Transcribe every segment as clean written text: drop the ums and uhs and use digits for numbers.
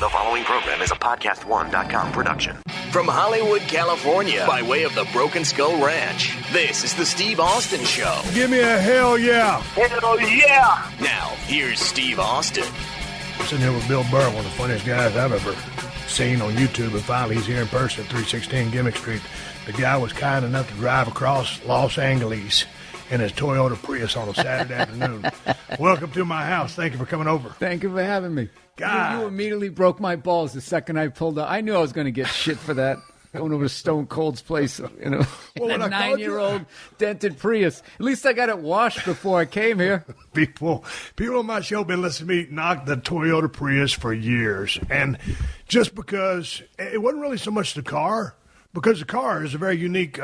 The following program is a PodcastOne.com production. From Hollywood, California, by way of the Broken Skull Ranch, this is the Steve Austin Show. Give me a hell yeah. Hell yeah. Now, here's Steve Austin. I'm sitting here with Bill Burr, one of the funniest guys I've ever seen on YouTube, and finally he's here in person at 316 Gimmick Street. The guy was kind enough to drive across Los Angeles in his Toyota Prius on a Saturday afternoon. Welcome to my house. Thank you for coming over. Thank you for having me. God. You immediately broke my balls the second I pulled up. I knew I was going to get shit for that. Going over to Stone Cold's place, you know, Well, in a when I called 9-year-old dented Prius. At least I got it washed before I came here. People on my show have been listening to me knock the Toyota Prius for years. And just because it wasn't really so much the car, because the car is a very unique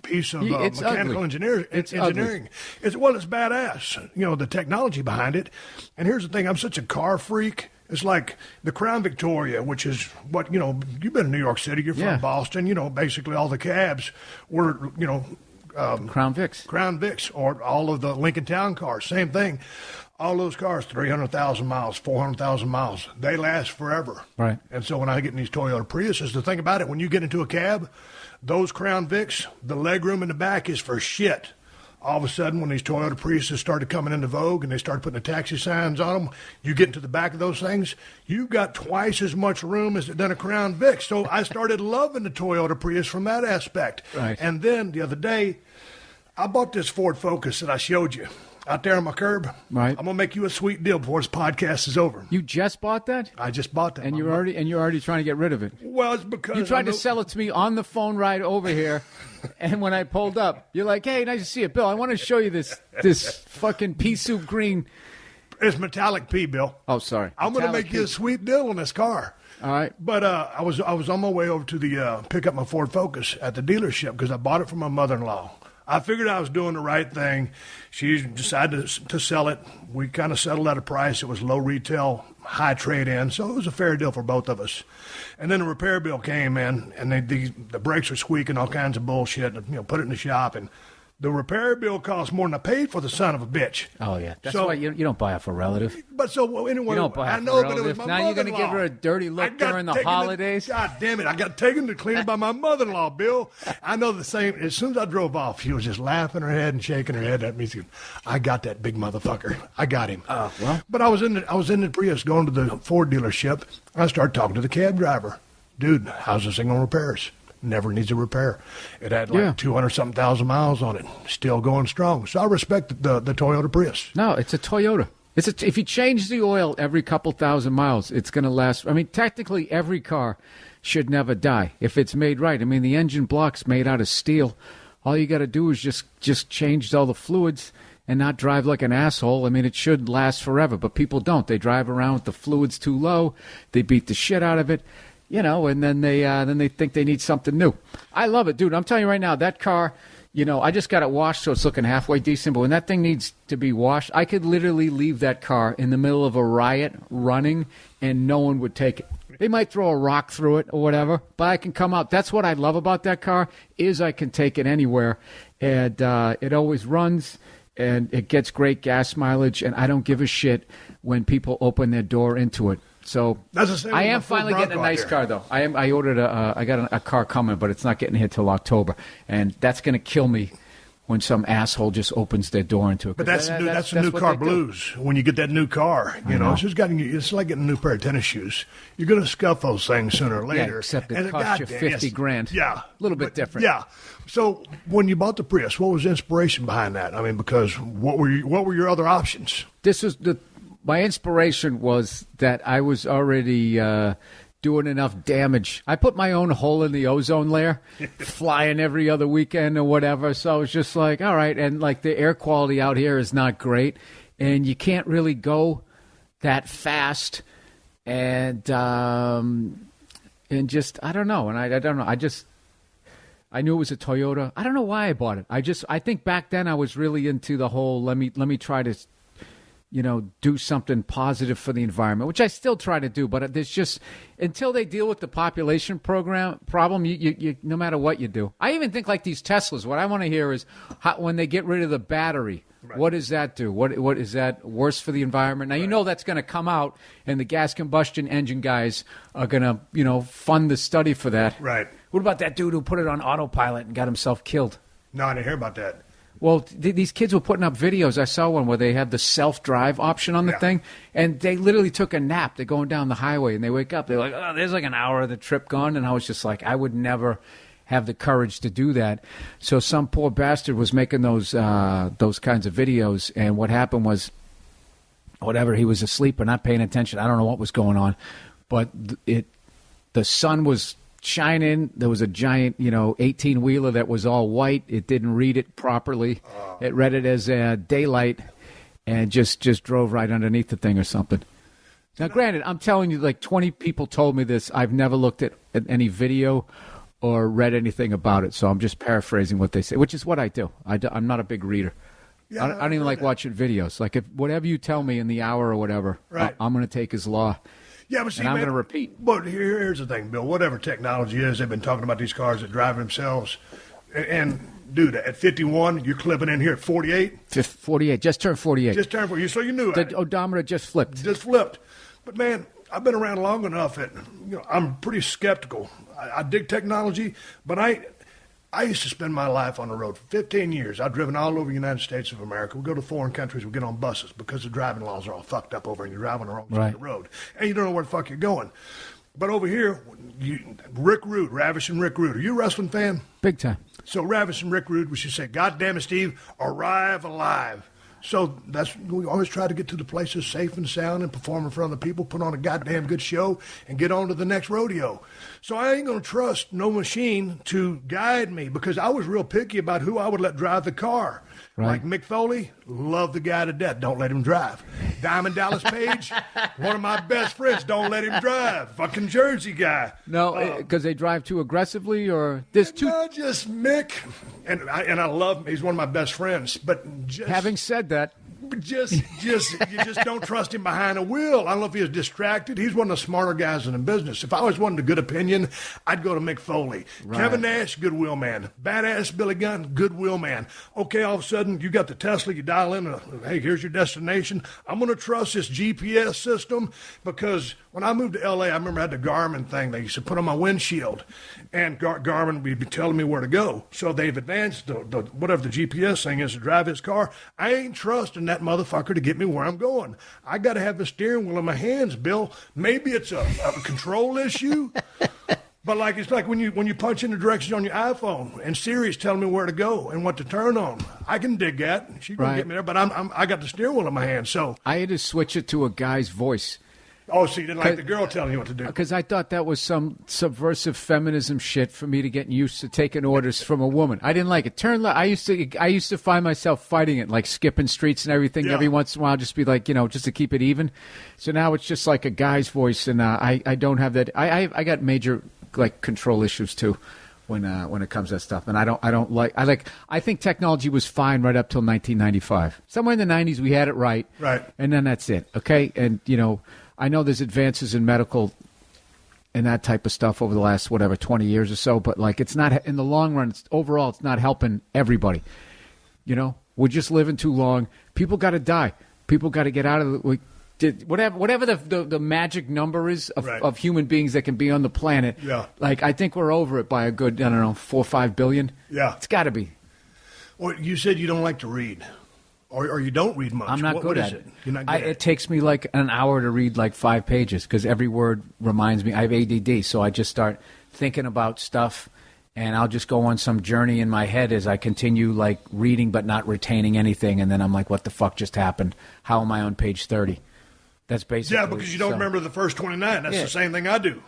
piece of mechanical engineering. It's badass, you know, the technology behind it. And here's the thing, I'm such a car freak. It's like the Crown Victoria, which is what, you know, you've been in New York City, you're from Boston, you know, basically all the cabs were, you know, Crown Vics, or all of the Lincoln Town cars, same thing. All those cars, 300,000 miles, 400,000 miles, they last forever. Right. And so when I get in these Toyota Priuses, the thing about it, when you get into a cab, those Crown Vics, the legroom in the back is for shit. All of a sudden, when these Toyota Priuses started coming into vogue and they started putting the taxi signs on them, you get into the back of those things, you've got twice as much room as done a Crown Vic. So I started loving the Toyota Prius from that aspect. Right. And then the other day, I bought this Ford Focus that I showed you out there on my curb. Right. I'm gonna make you a sweet deal before this podcast is over. You just bought that? I just bought that. And you're already trying to get rid of it. Well, it's because You tried to sell it to me on the phone ride over here, and when I pulled up, you're like, "Hey, nice to see you, Bill. I want to show you this fucking pea soup green." It's metallic pea, Bill. Oh, sorry. I'm gonna make you a sweet deal on this car. All right. But I was on my way over to the pick up my Ford Focus at the dealership because I bought it from my mother-in-law. I figured I was doing the right thing. She decided to sell it. We kind of settled at a price. It was low retail, high trade-in, so it was a fair deal for both of us. And then the repair bill came in, and the brakes were squeaking, all kinds of bullshit. You know, put it in the shop, and the repair bill cost more than I paid for the son of a bitch. Oh, yeah. That's why you don't buy it for a relative. But so anyway, You don't buy it I for know, a but it was relative. my Now you're going to mother-in-law. give her a dirty look during the holidays? God damn it. I got taken to clean by my mother-in-law, Bill. I know the same. As soon as I drove off, she was just laughing her head and shaking her head at me. I got that big motherfucker. I got him. Well. But I was in the Prius going to the Ford dealership. I started talking to the cab driver. Dude, how's this thing on repairs? Never needs a repair. It had like 200-something thousand miles on it. Still going strong. So I respect the Toyota Prius. No, it's a Toyota. If you change the oil every couple thousand miles, it's going to last. I mean, technically, every car should never die if it's made right. I mean, the engine block's made out of steel. All you got to do is just change all the fluids and not drive like an asshole. I mean, it should last forever, but people don't. They drive around with the fluids too low. They beat the shit out of it. You know, and then they think they need something new. I love it, dude. I'm telling you right now, that car, you know, I just got it washed, so it's looking halfway decent. But when that thing needs to be washed, I could literally leave that car in the middle of a riot running, and no one would take it. They might throw a rock through it or whatever, but I can come out. That's what I love about that car, is I can take it anywhere, and it always runs, and it gets great gas mileage, and I don't give a shit when people open their door into it. So That's the same I with am my Ford finally getting a Bronco nice here. car, though. I ordered I got a car coming, but it's not getting here till October, and that's going to kill me when some asshole just opens their door into it. But that's the new what car they do. blues. When you get that new car, you know, it's like getting a new pair of tennis shoes. You're going to scuff those things sooner or later. Yeah, except it And costs you goddamn, $50 grand. Yeah, A little bit different. Yeah. So when you bought the Prius, what was the inspiration behind that? I mean, because what were your other options? This was my inspiration was that I was already doing enough damage. I put my own hole in the ozone layer, flying every other weekend or whatever. So I was just like, all right. And like the air quality out here is not great, and you can't really go that fast. And just I don't know. And I don't know. I knew it was a Toyota. I don't know why I bought it. I think back then I was really into the whole let me try to, you know, do something positive for the environment, which I still try to do. But there's just, until they deal with the population problem, you no matter what you do. I even think like these Teslas, what I want to hear is when they get rid of the battery Right. What does that do? What is that worse for the environment? Now, you know that's going to come out, and the gas combustion engine guys are going to, fund the study for that. Right. What about that dude who put it on autopilot and got himself killed? No, I didn't hear about that. Well, these kids were putting up videos. I saw one where they had the self-drive option on the thing, and they literally took a nap. They're going down the highway, and they wake up. They're like, oh, there's like an hour of the trip gone. And I was just like, I would never have the courage to do that. So some poor bastard was making those kinds of videos, and what happened was, whatever, he was asleep or not paying attention. I don't know what was going on, but the sun was shining. There was a giant, 18-wheeler that was all white. It didn't read it properly. It read it as daylight and just drove right underneath the thing or something. Now, granted, I'm telling you, like 20 people told me this. I've never looked at any video or read anything about it, so I'm just paraphrasing what they say, which is what I do. I'm not a big reader. Yeah, I don't even like watching videos. Like, if whatever you tell me in the hour or whatever, right. I'm going to take as law. Yeah, but see, and I'm going to repeat. But here's the thing, Bill. Whatever technology is, they've been talking about these cars that drive themselves. And dude, at 51, you're clipping in here at 48? 48. Just turned 48. Just turned 48. So you knew it. The odometer just flipped. Just flipped. But, man, I've been around long enough that I'm pretty skeptical. I dig technology, but I used to spend my life on the road for 15 years. I've driven all over the United States of America. We go to foreign countries. We get on buses because the driving laws are all fucked up over, and you're driving the wrong side of the road. And you don't know where the fuck you're going. But over here, Rick Rude, Ravishing Rick Rude. Are you a wrestling fan? Big time. So Ravishing Rick Rude, we should say, God damn it, Steve, arrive alive. So we always try to get to the places safe and sound and perform in front of the people, put on a goddamn good show, and get on to the next rodeo. So I ain't going to trust no machine to guide me because I was real picky about who I would let drive the car. Right. Like Mick Foley, love the guy to death. Don't let him drive. Diamond Dallas Page, one of my best friends. Don't let him drive. Fucking Jersey guy. No, because they drive too aggressively, or there's too. No, just Mick, and I love him. He's one of my best friends. But just having said that. You just don't trust him behind a wheel. I don't know if he was distracted. He's one of the smarter guys in the business. If I always wanted a good opinion, I'd go to Mick Foley. Right. Kevin Nash, goodwill man. Badass Billy Gunn, goodwill man. Okay, all of a sudden, you got the Tesla, you dial in, hey, here's your destination. I'm going to trust this GPS system because when I moved to L.A., I remember I had the Garmin thing they used to put on my windshield, and Garmin would be telling me where to go. So they've advanced whatever the GPS thing is to drive his car. I ain't trusting that motherfucker to get me where I'm going. I got to have the steering wheel in my hands, Bill. Maybe it's a control issue, but it's like when you punch in the directions on your iPhone and Siri's telling me where to go and what to turn on. I can dig that. She's gonna get me there, but I got the steering wheel in my hand. So I had to switch it to a guy's voice. Oh, so you didn't like the girl telling you what to do? Because I thought that was some subversive feminism shit for me to get used to taking orders from a woman. I didn't like it. Turn left. I used to find myself fighting it, like skipping streets and everything. Every once in a while, just be like, just to keep it even. So now it's just like a guy's voice, and I don't have that. I got major control issues too when it comes to that stuff, and I think technology was fine right up till 1995. Somewhere in the 90s, we had it right, and then that's it. Okay, and I know there's advances in medical and that type of stuff over the last, 20 years or so, but it's not, in the long run, overall, it's not helping everybody. We're just living too long. People got to die. People got to get out of whatever the magic number is of human beings that can be on the planet. Yeah. I think we're over it by a good, 4 or 5 billion. Yeah. It's got to be. Well, you said you don't like to read. Or you don't read much. I'm not good at it. You're not good at it. It takes me an hour to read 5 pages because every word reminds me. I have ADD, so I just start thinking about stuff, and I'll just go on some journey in my head as I continue reading but not retaining anything, and then I'm like, what the fuck just happened? How am I on page 30? That's basically... Yeah, because you don't remember the first 29. That's the same thing I do.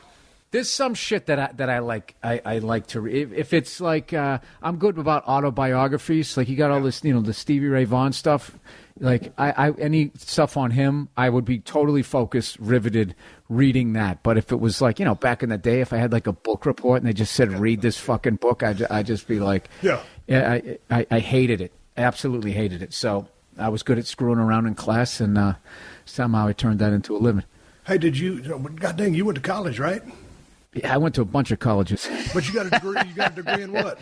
There's some shit that I like. I like to read. If it's I'm good about autobiographies. You got all this, the Stevie Ray Vaughan stuff. Any stuff on him, I would be totally focused, riveted, reading that. But if it was back in the day, if I had a book report and they just said read this fucking book, I'd just be like, I hated it, absolutely hated it. So I was good at screwing around in class, and somehow I turned that into a living. Hey, God dang, you went to college, right? Yeah, I went to a bunch of colleges. But you got a degree. You got a degree in what?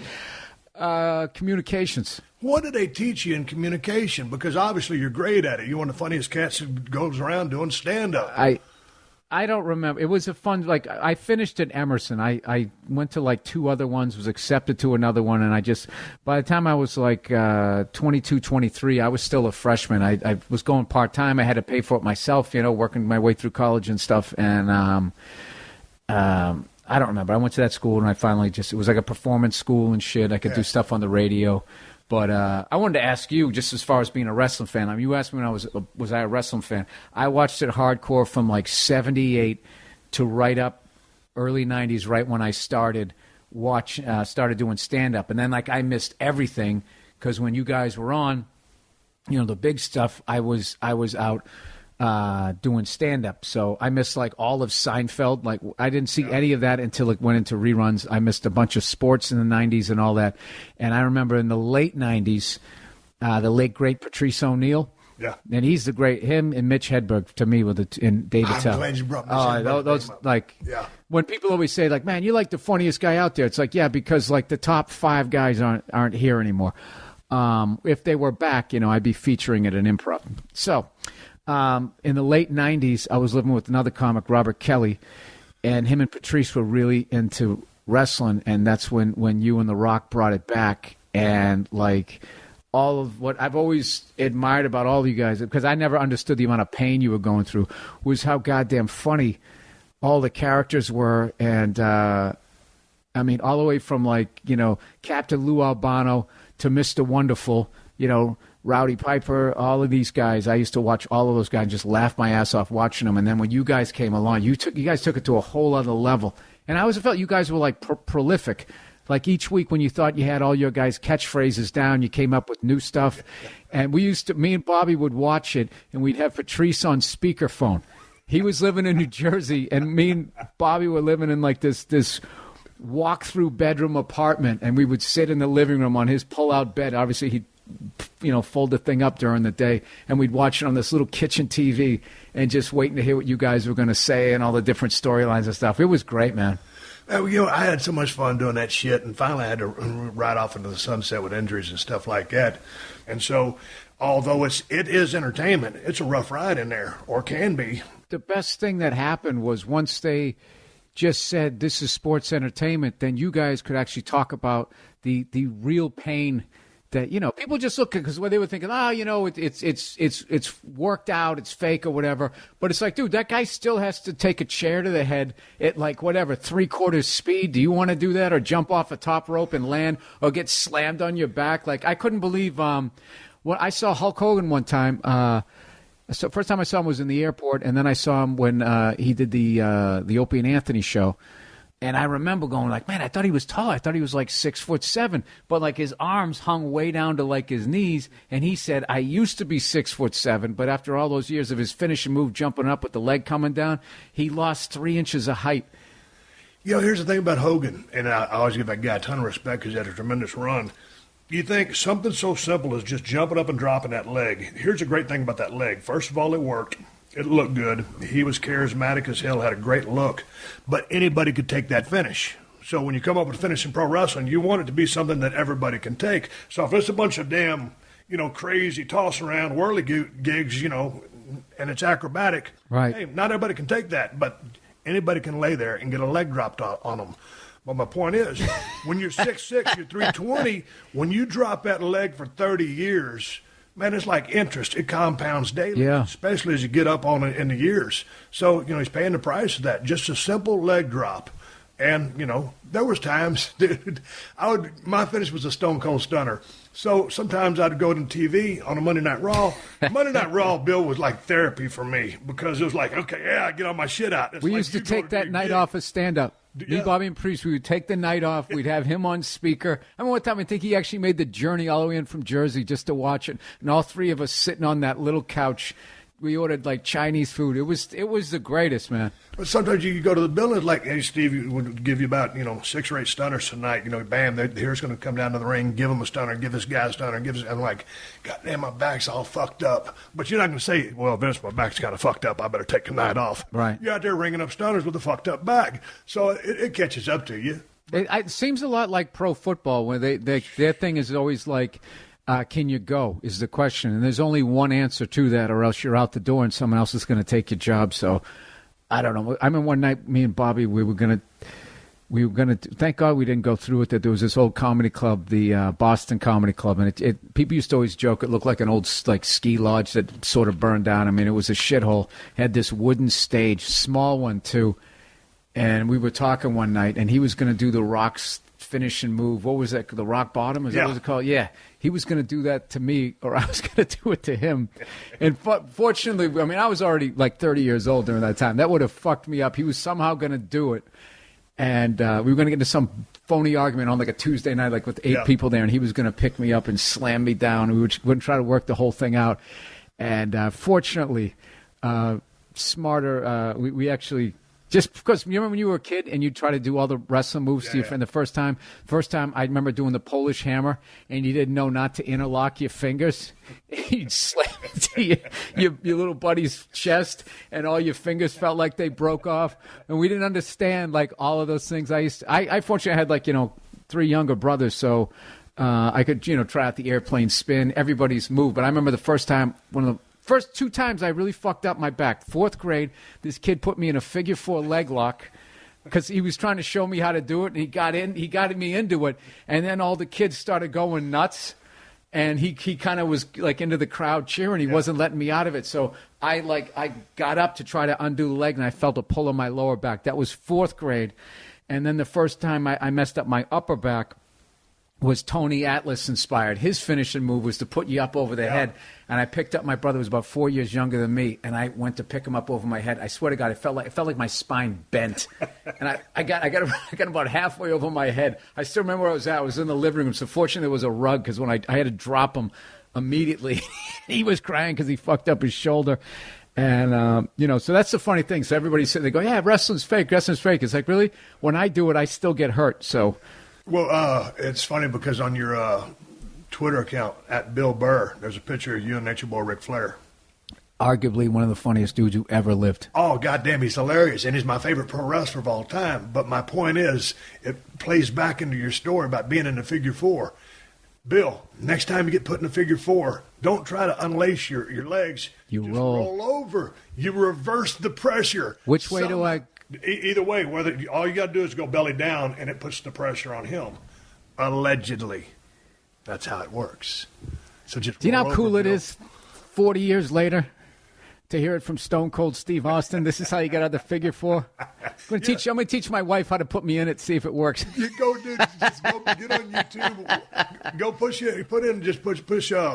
Communications. What did they teach you in communication? Because obviously you're great at it. You're one of the funniest cats who goes around doing stand-up. I don't remember. It was a fun, like, I finished at Emerson. I went to, like, 2 other ones, was accepted to another one, and I just, by the time I was, like, 22, 23, I was still a freshman. I was going part-time. I had to pay for it myself, working my way through college and stuff, and I don't remember. I went to that school, and I finally it was like a performance school and shit. I could do stuff on the radio. But I wanted to ask you, just as far as being a wrestling fan. I mean, you asked me when was I a wrestling fan? I watched it hardcore from like 78 to right up early 90s, right when I started doing stand-up. And then like I missed everything because when you guys were on, the big stuff, I was out doing stand-up. So I missed like all of Seinfeld. Like I didn't see any of that until it went into reruns. I missed a bunch of sports in the 90s and all that. And I remember in the late 90s, the late great Patrice O'Neal. Yeah. And he's him and Mitch Hedberg to me and David Tell. I'm glad you brought Mitch Hedberg those up. like when people always say like, man, you're like the funniest guy out there. It's like, yeah, because like the top 5 guys aren't here anymore. If they were back, I'd be featuring at an improv. So in the late 90s, I was living with another comic, Robert Kelly, and him and Patrice were really into wrestling, and that's when you and The Rock brought it back. And, like, all of what I've always admired about all of you guys, because I never understood the amount of pain you were going through, was how goddamn funny all the characters were. And, I mean, all the way from, like, Captain Lou Albano to Mr. Wonderful, Rowdy Piper, all of these guys. I used to watch all of those guys and just laugh my ass off watching them. And then when you guys came along, you guys took it to a whole other level. And I always felt you guys were like prolific. Like each week when you thought you had all your guys' catchphrases down, you came up with new stuff. And me and Bobby would watch it, and we'd have Patrice on speakerphone. He was living in New Jersey, and me and Bobby were living in like this walk-through bedroom apartment, and we would sit in the living room on his pull-out bed. Obviously, he'd fold the thing up during the day, and we'd watch it on this little kitchen TV and just waiting to hear what you guys were going to say and all the different storylines and stuff. It was great, man. I had so much fun doing that shit, and finally I had to ride off into the sunset with injuries and stuff like that. And so, although it is entertainment, it's a rough ride in there, or can be. The best thing that happened was once they just said this is sports entertainment, then you guys could actually talk about the real pain that people just look at, because they were thinking, it's worked out, it's fake or whatever. But it's like, dude, that guy still has to take a chair to the head at like whatever 3/4 speed. Do you want to do that, or jump off a top rope and land, or get slammed on your back? Like I couldn't believe when I saw Hulk Hogan one time. So first time I saw him was in the airport, and then I saw him when he did the Opie and Anthony show. And I remember going like, man, I thought he was tall. I thought he was like 6'7", but like his arms hung way down to like his knees. And he said, I used to be 6'7", but after all those years of his finishing move, jumping up with the leg coming down, he lost 3 inches of height. Here's the thing about Hogan, and I always give that guy a ton of respect because he had a tremendous run. You think something so simple as just jumping up and dropping that leg. Here's a great thing about that leg. First of all, it worked. It looked good. He was charismatic as hell, had a great look. But anybody could take that finish. So when you come up with a finish in pro wrestling, you want it to be something that everybody can take. So if it's a bunch of damn, crazy toss around, whirly gigs, and it's acrobatic, right? Hey, not everybody can take that, but anybody can lay there and get a leg dropped on them. But my point is, when you're 6'6", you're 320, when you drop that leg for 30 years, man, it's like interest. It compounds daily, especially as you get up on it in the years. So, he's paying the price of that. Just a simple leg drop. And, there was times, dude, my finish was a Stone Cold Stunner. So sometimes I'd go to TV on a Monday Night Raw. Monday Night Raw, Bill, was like therapy for me because it was like, okay, I get all my shit out. We used to take that night off as stand-up. Me, Bobby, and Priest, we would take the night off. We'd have him on speaker. I remember one time, I think he actually made the journey all the way in from Jersey just to watch it. And all 3 of us sitting on that little couch. We ordered, like, Chinese food. It was the greatest, man. But sometimes you go to the building, it's like, hey, Steve, would give you about, 6 or 8 stunners tonight. Bam, here's going to come down to the ring, give him a stunner, give this guy a stunner. I'm like, God damn, my back's all fucked up. But you're not going to say, well, Vince, my back's kind of fucked up. I better take the night off. Right. You're out there ringing up stunners with a fucked up back. So it catches up to you. It seems a lot like pro football, where their thing is always like, can you go, is the question. And there's only one answer to that, or else you're out the door and someone else is going to take your job. So I don't know. I mean, one night, me and Bobby, we were going to, thank God we didn't go through with it. There was this old comedy club, the Boston Comedy Club, and people used to always joke it looked like an old ski lodge that sort of burned down. I mean, it was a shithole. It had this wooden stage, small one too. And we were talking one night, and he was going to do the Rock's finishing move. What was that? The rock bottom? Is that what it was called? Yeah. He was going to do that to me, or I was going to do it to him. And fortunately, I mean, I was already like 30 years old during that time. That would have fucked me up. He was somehow going to do it. And we were going to get into some phony argument on like a Tuesday night, like with 8 people there, and he was going to pick me up and slam me down. We would try to work the whole thing out. And fortunately, smarter, we actually... Just because, you remember when you were a kid and you'd try to do all the wrestling moves to your friend the first time? First time, I remember doing the Polish hammer, and you didn't know not to interlock your fingers. You'd slam it to your little buddy's chest, and all your fingers felt like they broke off. And we didn't understand, like, all of those things. I fortunately had, like, 3 younger brothers, so I could, try out the airplane spin, everybody's move. But I remember the first time, one of the first 2 times I really fucked up my back. 4th grade, this kid put me in a figure 4 leg lock because he was trying to show me how to do it, and he got me into it. And then all the kids started going nuts, and he kind of was like into the crowd cheering. He wasn't letting me out of it. So I got up to try to undo the leg, and I felt a pull on my lower back. That was 4th grade. And then the first time I messed up my upper back was Tony Atlas inspired. His finishing move was to put you up over the head. And I picked up my brother, who was about 4 years younger than me, and I went to pick him up over my head. I swear to God, it felt like my spine bent. And I got about halfway over my head. I still remember where I was at. I was in the living room. So fortunately, there was a rug, because when I had to drop him immediately, he was crying because he fucked up his shoulder. And, so that's the funny thing. So everybody's sitting there going, yeah, wrestling's fake. It's like, really? When I do it, I still get hurt. So... Well, it's funny because on your Twitter account, at Bill Burr, there's a picture of you and Nature Boy Ric Flair. Arguably one of the funniest dudes who ever lived. Oh, goddamn, he's hilarious, and he's my favorite pro wrestler of all time. But my point is, it plays back into your story about being in the figure 4. Bill, next time you get put in a figure 4, don't try to unlace your legs. Just roll over. You reverse the pressure. Which way do I... Either way, whether all you got to do is go belly down, and it puts the pressure on him. Allegedly, that's how it works. So just do you know how cool it is? 40 years later, to hear it from Stone Cold Steve Austin. This is how you get out of the figure 4. I'm going to teach my wife how to put me in it. See if it works. You go, dude. Just go get on YouTube. Go push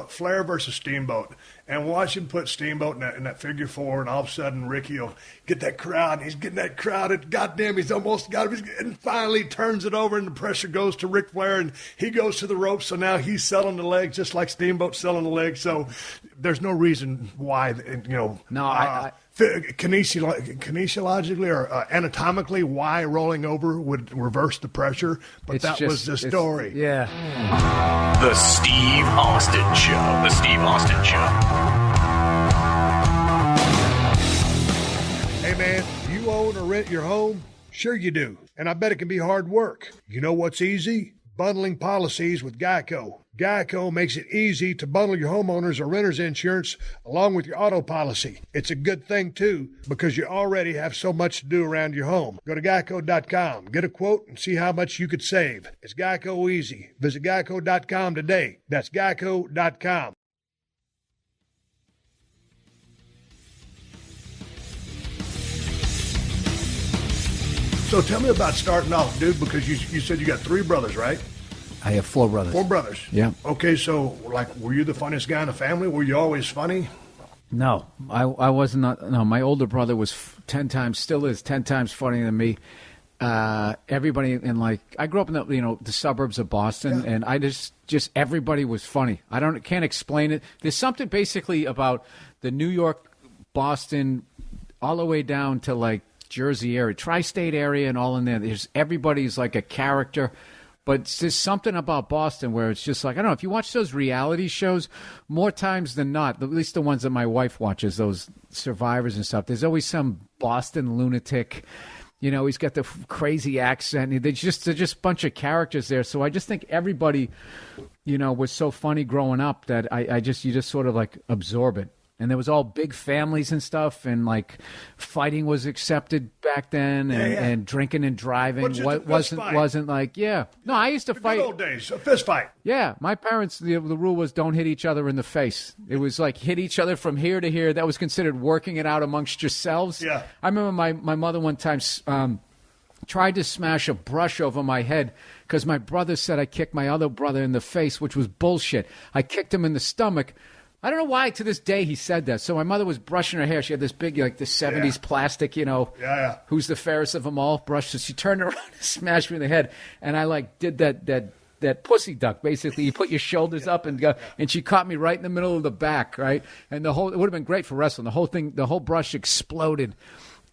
Flair versus Steamboat, and watch him put Steamboat in that figure 4, and all of a sudden Ricky will get that crowd, and he's getting that crowd, and goddamn, he's almost got him, and finally turns it over, and the pressure goes to Ric Flair, and he goes to the ropes, so now he's selling the legs just like Steamboat's selling the legs, so there's no reason why, kinesiologically or anatomically, why rolling over would reverse the pressure, but that was the story. Yeah. The Steve Austin Show. The Steve Austin Show. Hey, man, you own or rent your home? Sure you do, and I bet it can be hard work. You know what's easy? Bundling policies with Geico. Geico makes it easy to bundle your homeowners or renters insurance along with your auto policy. It's a good thing, too, because you already have so much to do around your home. Go to geico.com, get a quote, and see how much you could save. It's Geico easy. Visit geico.com today. That's geico.com. So tell me about starting off, dude, because you said you got 3 brothers, right? I have 4 brothers. 4 brothers? Yeah. Okay, so, were you the funniest guy in the family? Were you always funny? No, I wasn't. No, my older brother was 10 times, still is 10 times funnier than me. Everybody I grew up in the suburbs of Boston, and I just everybody was funny. Can't explain it. There's something basically about the New York, Boston, all the way down to Jersey area, tri-state area, and all in there. Everybody's like a character. But there's something about Boston where it's just I don't know, if you watch those reality shows, more times than not, at least the ones that my wife watches, those Survivors and stuff, there's always some Boston lunatic You know, he's got the crazy accent. They're just a bunch of characters there. So I just think everybody, you know, was so funny growing up that you just sort of like absorb it. And there was all big families and stuff, and like fighting was accepted back then, and drinking and driving wasn't like No, I used to fight. Good old days, a fist fight. Yeah, my parents. The rule was don't hit each other in the face. It was like hit each other from here to here. That was considered working it out amongst yourselves. Yeah, I remember my mother one time tried to smash a brush over my head because my brother said I kicked my other brother in the face, which was bullshit. I kicked him in the stomach. I don't know why to this day he said that. So my mother was brushing her hair. She had this big, like the 70s plastic, you know, who's the fairest of them all brush. So she turned around and smashed me in the head. And I like did that pussy duck. Basically, you put your shoulders up and go, and she caught me right in the middle of the back, right? And it would have been great for wrestling. The whole brush exploded.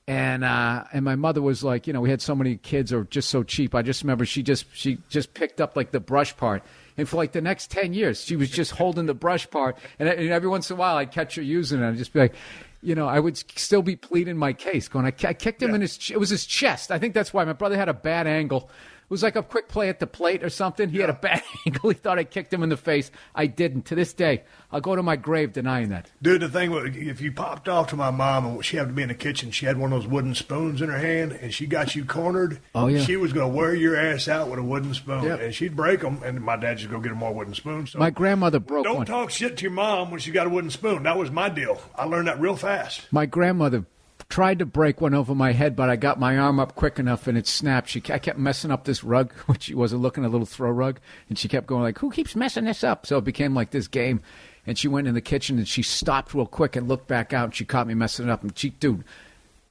And my mother was like, you know, we had so many kids or just so cheap. I just remember she just picked up like the brush part. And for like the next 10 years, she was just holding the brush part. And every once in a while, I'd catch her using it. I'd just be like, you know, I would still be pleading my case. Going, I kicked him in it was his chest. I think that's why my brother had a bad angle. It was like a quick play at the plate or something. He had a bad angle. He thought I kicked him in the face. I didn't. To this day, I'll go to my grave denying that. Dude, the thing was, if you popped off to my mom and she happened to be in the kitchen, she had one of those wooden spoons in her hand, and she got you cornered. Oh, yeah. She was going to wear your ass out with a wooden spoon. Yep. And she'd break them, and my dad just go get her more wooden spoons. So my grandmother broke one. Don't talk shit to your mom when she got a wooden spoon. That was my deal. I learned that real fast. My grandmother tried to break one over my head, but I got my arm up quick enough and it snapped. I kept messing up this rug, which she wasn't looking, a little throw rug, and she kept going like, who keeps messing this up? So it became like this game. And she went in the kitchen and she stopped real quick and looked back out and she caught me messing it up. And she, dude,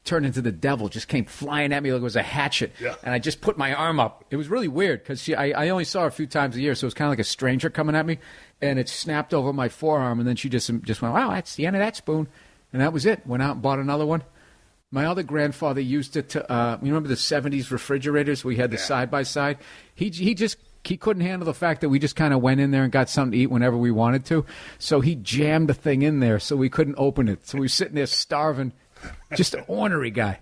turned into the devil, just came flying at me like it was a hatchet. Yeah. And I just put my arm up. It was really weird because I only saw her a few times a year, so it was kind of like a stranger coming at me. And it snapped over my forearm, and then she just went, wow, that's the end of that spoon. And that was it. Went out and bought another one. My other grandfather used it to, you remember the 70s refrigerators? We had the side-by-side. He couldn't handle the fact that we just kind of went in there and got something to eat whenever we wanted to. So he jammed the thing in there so we couldn't open it. So we were sitting there starving. Just an ornery guy.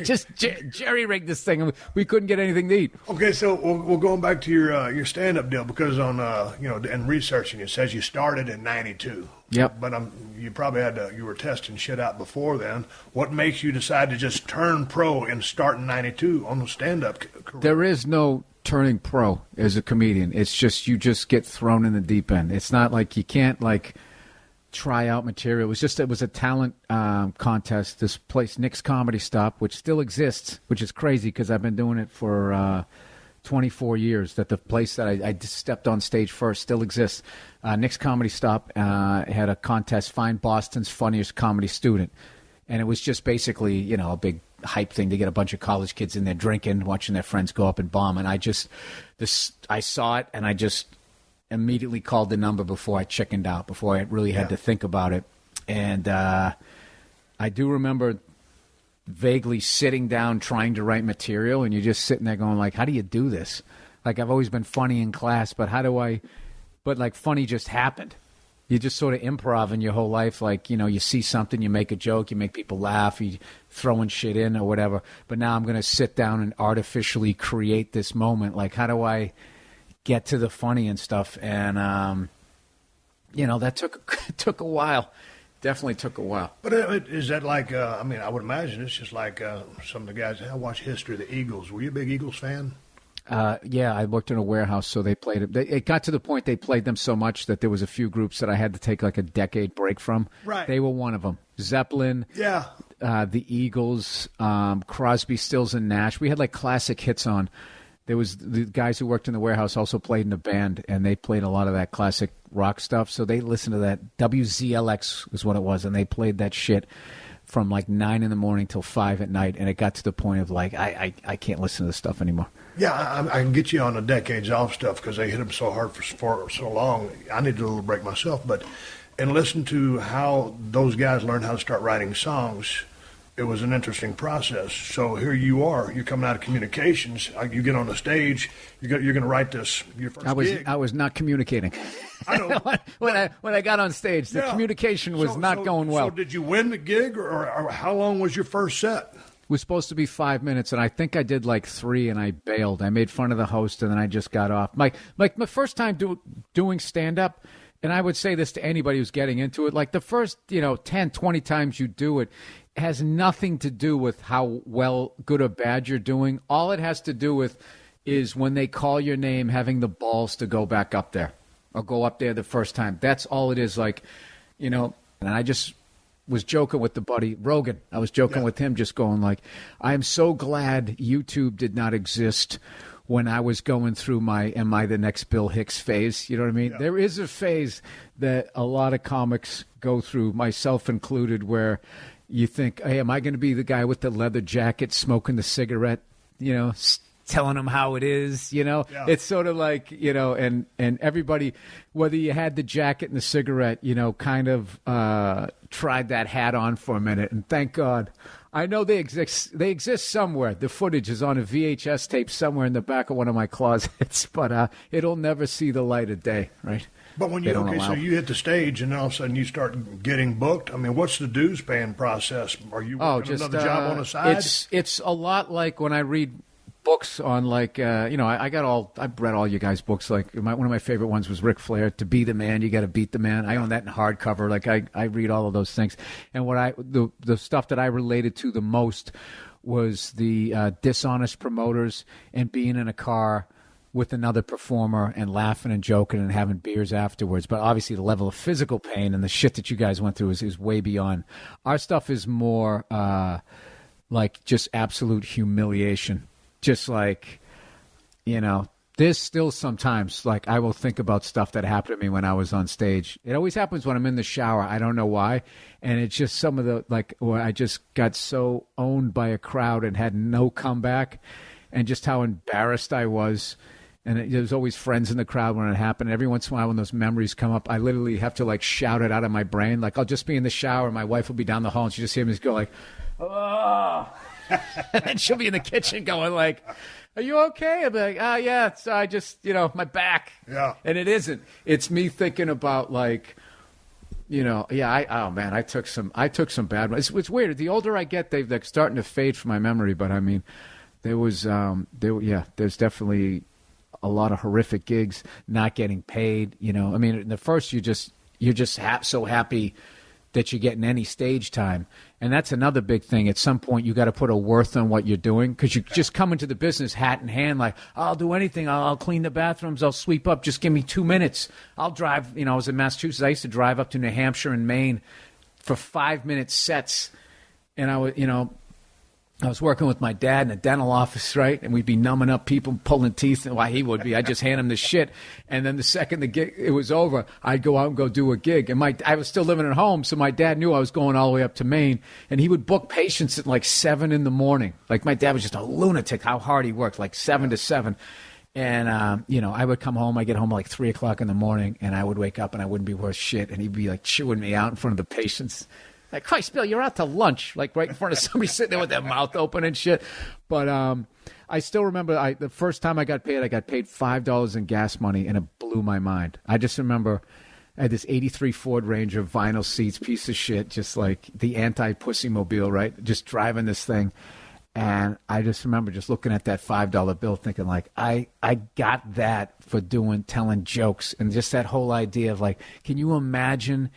Just jerry-rigged this thing, and we couldn't get anything to eat. Okay, so we're going back to your stand-up deal because on and researching it says you started in '92. Yep. But you probably you were testing shit out before then. What makes you decide to just turn pro and start in '92 on the stand-up career? There is no turning pro as a comedian. It's just you just get thrown in the deep end. It's not like you can't like try out material. It was a talent contest. This place, Nick's Comedy Stop, which still exists, which is crazy because I've been doing it for 24 years. That the place that I stepped on stage first still exists. Nick's Comedy Stop had a contest, find Boston's funniest comedy student, and it was just basically a big hype thing to get a bunch of college kids in there drinking, watching their friends go up and bomb. And I saw it, and I just immediately called the number before I chickened out, before I really had to think about it. And I do remember vaguely sitting down trying to write material, and you're just sitting there going like, how do you do this? Like, I've always been funny in class, but but funny just happened. You just sort of improv in your whole life. Like, you see something, you make a joke, you make people laugh, you throwing shit in or whatever. But now I'm going to sit down and artificially create this moment. Like, how do I get to the funny and stuff? And, that took a while. Definitely took a while. But is that like, I would imagine it's just like some of the guys, I watch History of the Eagles. Were you a big Eagles fan? Yeah, I worked in a warehouse, so they played it. It got to the point they played them so much that there was a few groups that I had to take like a decade break from. Right. They were one of them. Zeppelin. Yeah. The Eagles, Crosby, Stills, and Nash. We had like classic hits on. There was the guys who worked in the warehouse also played in a band, and they played a lot of that classic rock stuff. So they listened to that. WZLX was what it was, and they played that shit from like 9 in the morning till 5 at night. And it got to the point of like, I can't listen to this stuff anymore. Yeah, I can get you on the decades off stuff because they hit them so hard for so long. I needed a little break myself, and listen to how those guys learned how to start writing songs. It was an interesting process. So here you are. You're coming out of communications. You get on the stage. You're going to write this. Your first gig. I was not communicating. I know. when I got on stage, the communication was not going well. So did you win the gig, or how long was your first set? was supposed to be 5 minutes, and I think I did like 3, and I bailed. I made fun of the host, and then I just got off. My first time doing stand-up, and I would say this to anybody who's getting into it, like the first 10, 20 times you do it has nothing to do with how well, good or bad you're doing. All it has to do with is when they call your name, having the balls to go back up there or go up there the first time. That's all it is. Like, and I just was joking with the buddy Rogan. I was joking with him, just going like, I am so glad YouTube did not exist when I was going through my am I the next Bill Hicks phase. You know what I mean? Yeah. There is a phase that a lot of comics go through, myself included, where you think, hey, am I going to be the guy with the leather jacket smoking the cigarette, telling them how it is, Yeah. It's sort of like, and everybody, whether you had the jacket and the cigarette, kind of tried that hat on for a minute. And thank God, I know they exist somewhere. The footage is on a VHS tape somewhere in the back of one of my closets, but it'll never see the light of day, right? But when so you hit the stage and all of a sudden you start getting booked. I mean, what's the dues paying process? Are you working another job on the side? It's a lot like when I read books on like I've read all you guys' books. Like one of my favorite ones was Ric Flair, To Be the Man, You Got to Beat the Man. I own that in hardcover. Like I read all of those things. And what the stuff that I related to the most was the dishonest promoters and being in a car with another performer and laughing and joking and having beers afterwards. But obviously the level of physical pain and the shit that you guys went through is way beyond. Our stuff is more like just absolute humiliation. Just like, there's still sometimes, like, I will think about stuff that happened to me when I was on stage. It always happens when I'm in the shower. I don't know why. And it's just some of the, like, where I just got so owned by a crowd and had no comeback, and just how embarrassed I was. And there's always friends in the crowd when it happened. Every once in a while when those memories come up, I literally have to, like, shout it out of my brain. Like, I'll just be in the shower, and my wife will be down the hall, and she just hear me just go, like, oh. And then she'll be in the kitchen going like, are you okay? I'll be like, oh, yeah, it's, I just, my back. Yeah. And it isn't. It's me thinking about like, I took some bad ones. It's weird. The older I get, they're starting to fade from my memory. But I mean, there's definitely a lot of horrific gigs, not getting paid. I mean, in the first, you're just so happy that you're getting any stage time. And that's another big thing. At some point, you got to put a worth on what you're doing, because you just come into the business hat in hand like, I'll do anything. I'll clean the bathrooms. I'll sweep up. Just give me 2 minutes. I'll drive. I was in Massachusetts. I used to drive up to New Hampshire and Maine for 5-minute sets. And I was working with my dad in a dental office, right? And we'd be numbing up people, pulling teeth. And why he would be. I'd just hand him the shit. And then the second the gig it was over, I'd go out and go do a gig. And I was still living at home, so my dad knew I was going all the way up to Maine. And he would book patients at like 7 in the morning. Like my dad was just a lunatic, how hard he worked, like 7 to 7. And, I would come home. I get home at like 3 o'clock in the morning, and I would wake up and I wouldn't be worth shit. And he'd be like chewing me out in front of the patients. Like, Christ, Bill, you're out to lunch, like right in front of somebody sitting there with their mouth open and shit. But I still remember the first time I got paid $5 in gas money, and it blew my mind. I just remember I had this 83 Ford Ranger, vinyl seats, piece of shit, just like the anti-pussy mobile, right? Just driving this thing. And I just remember just looking at that $5 bill thinking like, I got that for telling jokes. And just that whole idea of like, can you imagine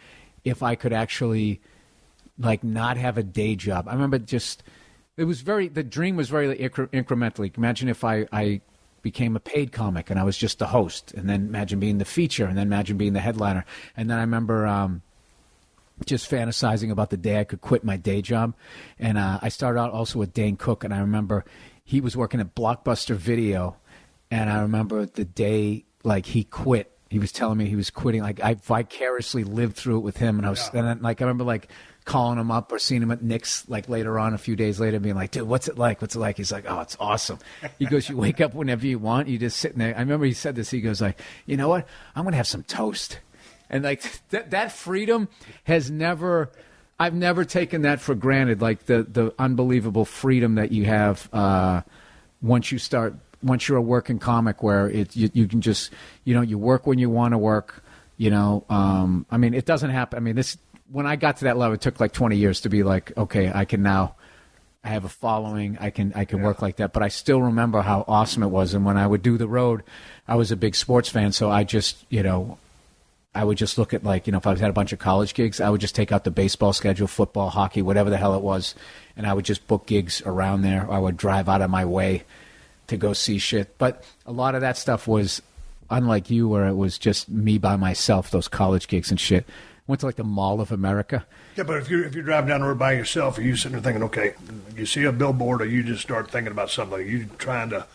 if I could actually like not have a day job? I remember the dream was very incrementally. Imagine if I became a paid comic and I was just the host, and then imagine being the feature, and then imagine being the headliner. And then I remember just fantasizing about the day I could quit my day job. And I started out also with Dane Cook, and I remember he was working at Blockbuster Video, and I remember the day like he quit. He was telling me he was quitting. Like I vicariously lived through it with him, and I remember like calling him up or seeing him at Nick's like later on a few days later, being like, dude, what's it like? He's like, oh, it's awesome. He goes, you wake up whenever you want. You just sitting there. I remember he said this. He goes like, you know what? I'm going to have some toast. And like that freedom I've never taken that for granted. Like the unbelievable freedom that you have once you're a working comic, where you can just, you work when you want to work, I mean, it doesn't happen. I mean, when I got to that level, it took like 20 years to be like, okay, I can now I have a following. I can work like that. But I still remember how awesome it was. And when I would do the road, I was a big sports fan. So I just, I would just look at if I had a bunch of college gigs, I would just take out the baseball schedule, football, hockey, whatever the hell it was. And I would just book gigs around there. Or I would drive out of my way to go see shit. But a lot of that stuff was unlike you, where it was just me by myself, those college gigs and shit. Went to the Mall of America. Yeah, but if you're driving down the road by yourself, are you sitting there thinking, okay, you see a billboard, or you just start thinking about something? Are you trying to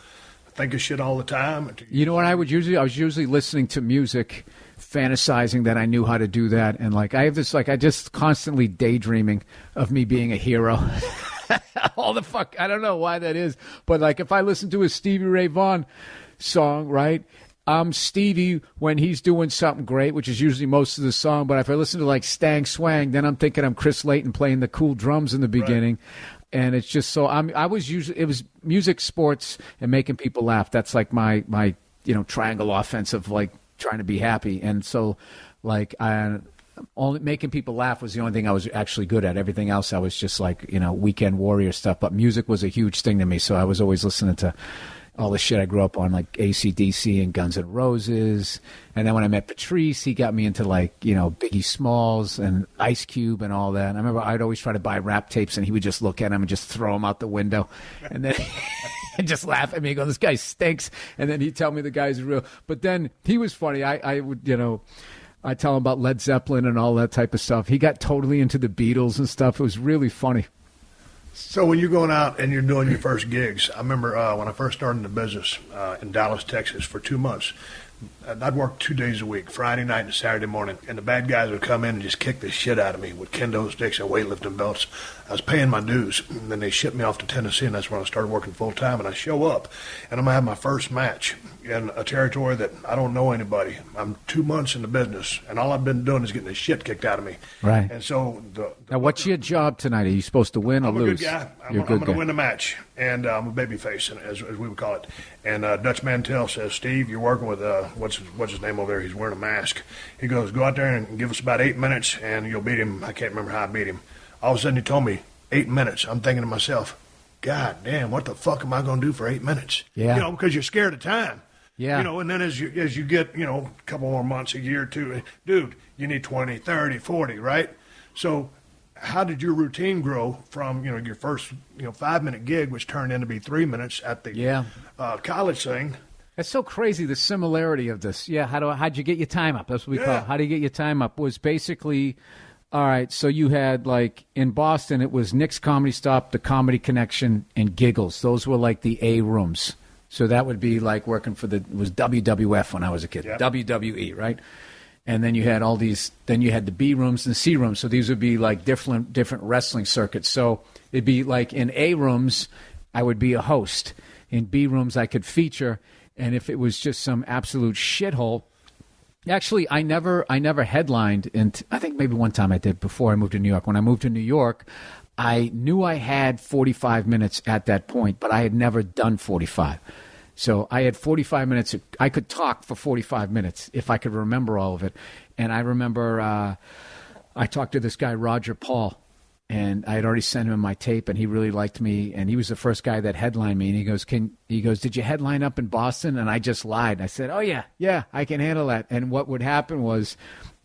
think of shit all the time? You know what I was usually listening to music, fantasizing that I knew how to do that, and I have this I just constantly daydreaming of me being a hero. All the fuck, I don't know why that is, but if I listen to a Stevie Ray Vaughan song, right? I'm Stevie when he's doing something great, which is usually most of the song. But if I listen to Stang Swang, then I'm thinking I'm Chris Layton playing the cool drums in the beginning. Right. And it's just so it was music, sports, and making people laugh. That's my triangle offense of trying to be happy. And so only making people laugh was the only thing I was actually good at. Everything else I was just weekend warrior stuff. But music was a huge thing to me. So I was always listening to all the shit I grew up on, AC/DC and Guns N' Roses. And then when I met Patrice, he got me into Biggie Smalls and Ice Cube and all that. And I remember I'd always try to buy rap tapes, and he would just look at them and just throw them out the window. And then and just laugh at me and go, this guy stinks. And then he'd tell me the guy's real. But then he was funny. I would, I tell him about Led Zeppelin and all that type of stuff. He got totally into the Beatles and stuff. It was really funny. So when you're going out and you're doing your first gigs, I remember when I first started in the business in Dallas, Texas for 2 months, I'd work 2 days a week, Friday night and Saturday morning, and the bad guys would come in and just kick the shit out of me with kendo sticks and weightlifting belts. I was paying my dues, and then they shipped me off to Tennessee, and that's when I started working full-time. And I show up, and I'm going to have my first match in a territory that I don't know anybody. I'm 2 months in the business, and all I've been doing is getting the shit kicked out of me. Right. And so now, what's your job tonight? Are you supposed to win or lose? I'm a good guy. I'm going to win the match, and I'm a baby face, as we would call it. And Dutch Mantell says, Steve, you're working with, what's his name over there? He's wearing a mask. He goes, go out there and give us about 8 minutes, and you'll beat him. I can't remember how I beat him. All of a sudden, he told me 8 minutes. I'm thinking to myself, God damn, what the fuck am I going to do for 8 minutes? Yeah. Because you're scared of time. Yeah. And then as you get, a couple more months, a year or two, dude, you need 20, 30, 40, right? So how did your routine grow from, your first, 5-minute gig, which turned into be 3 minutes at the college thing? That's so crazy, the similarity of this. Yeah, how'd you get your time up? That's what we call it. How do you get your time up? Was basically, all right, so you had, in Boston, it was Nick's Comedy Stop, The Comedy Connection, and Giggles. Those were, the A rooms. So that would be, working for it was WWF when I was a kid. Yep. WWE, right? And then you had all these, then you had the B rooms and C rooms. So these would be, different wrestling circuits. So it'd be, in A rooms, I would be a host. In B rooms, I could feature. And if it was just some absolute shithole, actually, I never headlined. And I think maybe one time I did before I moved to New York. When I moved to New York, I knew I had 45 minutes at that point, but I had never done 45. So I had 45 minutes. I could talk for 45 minutes if I could remember all of it. And I remember I talked to this guy, Roger Paul. And I had already sent him my tape, and he really liked me. And he was the first guy that headlined me. And he goes, did you headline up in Boston? And I just lied. I said, oh, yeah, I can handle that. And what would happen was,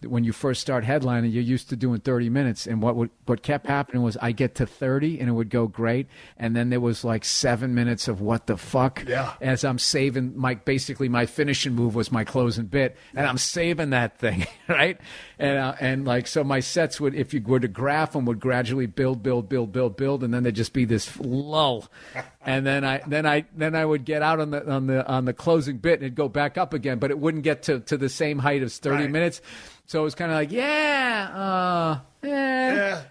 when you first start headlining, you're used to doing 30 minutes. And what kept happening was I get to 30 and it would go great. And then there was 7 minutes of what the fuck. Yeah. As I'm saving basically my finishing move was my closing bit. And I'm saving that thing, right? And so my sets would, if you were to graph them, would gradually build. And then there'd just be this lull. And then I would get out on the closing bit and it'd go back up again, but it wouldn't get to the same height as 30 minutes. So it was kind of yeah.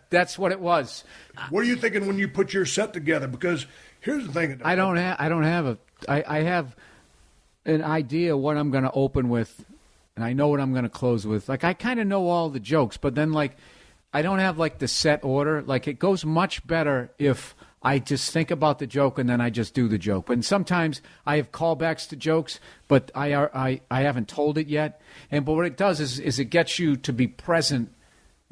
That's what it was. What are you thinking when you put your set together? Because here's the thing. I have an idea what I'm going to open with, and I know what I'm going to close with. I kind of know all the jokes, but then I don't have the set order. It goes much better if I just think about the joke and then I just do the joke. And sometimes I have callbacks to jokes, but I haven't told it yet. But what it does is it gets you to be present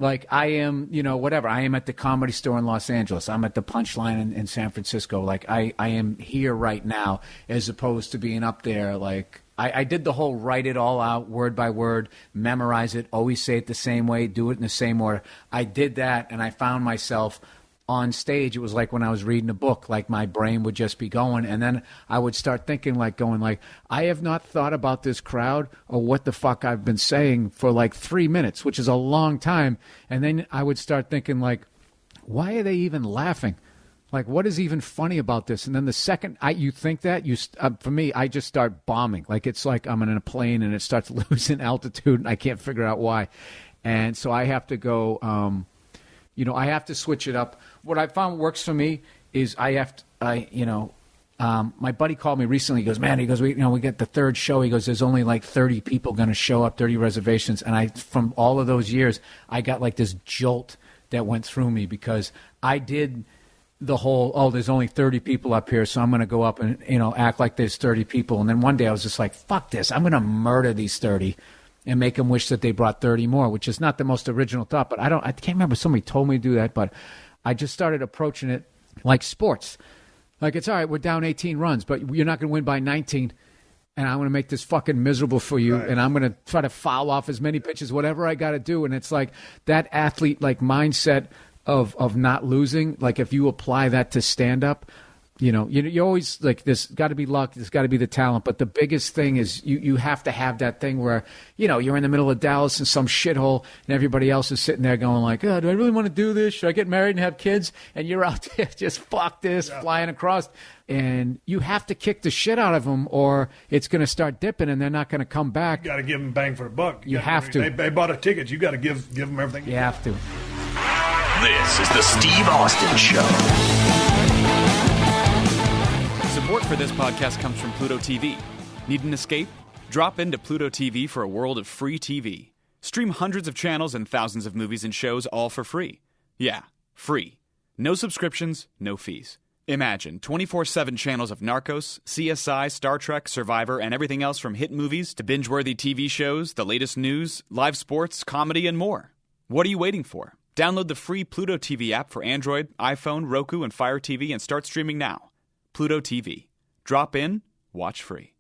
Like I am, whatever. I am at the Comedy Store in Los Angeles. I'm at the Punchline in San Francisco. Like I am here right now, as opposed to being up there. Like I did the whole write it all out, word by word, memorize it, always say it the same way, do it in the same order. I did that, and I found myself on stage. It was like when I was reading a book, like my brain would just be going, and then I would start thinking I have not thought about this crowd or what the fuck I've been saying for like 3 minutes, which is a long time. And then I would start thinking why are they even laughing? Like, what is even funny about this? And then the second you think that, for me, I just start bombing. Like, it's like I'm in a plane and it starts losing altitude and I can't figure out why. And so I have to go, I have to switch it up. What I found works for me is my buddy called me recently. He goes, man, we get the third show. He goes, there's only like 30 people going to show up, 30 reservations. And from all of those years, I got like this jolt that went through me because I did the whole, there's only 30 people up here, so I'm going to go up and, act like there's 30 people. And then one day I was just like, fuck this. I'm going to murder these 30 and make them wish that they brought 30 more, which is not the most original thought. But I can't remember. Somebody told me to do that, but I just started approaching it like sports. Like, it's all right, we're down 18 runs, but you're not going to win by 19, and I'm going to make this fucking miserable for you, right. And I'm going to try to foul off as many pitches, whatever I got to do. And it's like that athlete mindset of not losing. Like, if you apply that to stand-up, you always like, there's got to be luck, there's got to be the talent, but the biggest thing is you have to have that thing where, you're in the middle of Dallas in some shithole and everybody else is sitting there going like, oh, do I really want to do this? Should I get married and have kids? And you're out there just fuck this, flying across. And you have to kick the shit out of them or it's going to start dipping and they're not going to come back. You got to give them bang for the buck. You have to. They bought a ticket. You got to give them everything. You have to. This is the Steve Austin Show. Support for this podcast comes from Pluto TV. Need an escape? Drop into Pluto TV for a world of free TV. Stream hundreds of channels and thousands of movies and shows all for free. Yeah, free. No subscriptions, no fees. Imagine 24/7 channels of Narcos, CSI, Star Trek, Survivor, and everything else from hit movies to binge-worthy TV shows, the latest news, live sports, comedy, and more. What are you waiting for? Download the free Pluto TV app for Android, iPhone, Roku, and Fire TV and start streaming now. Pluto TV. Drop in, watch free.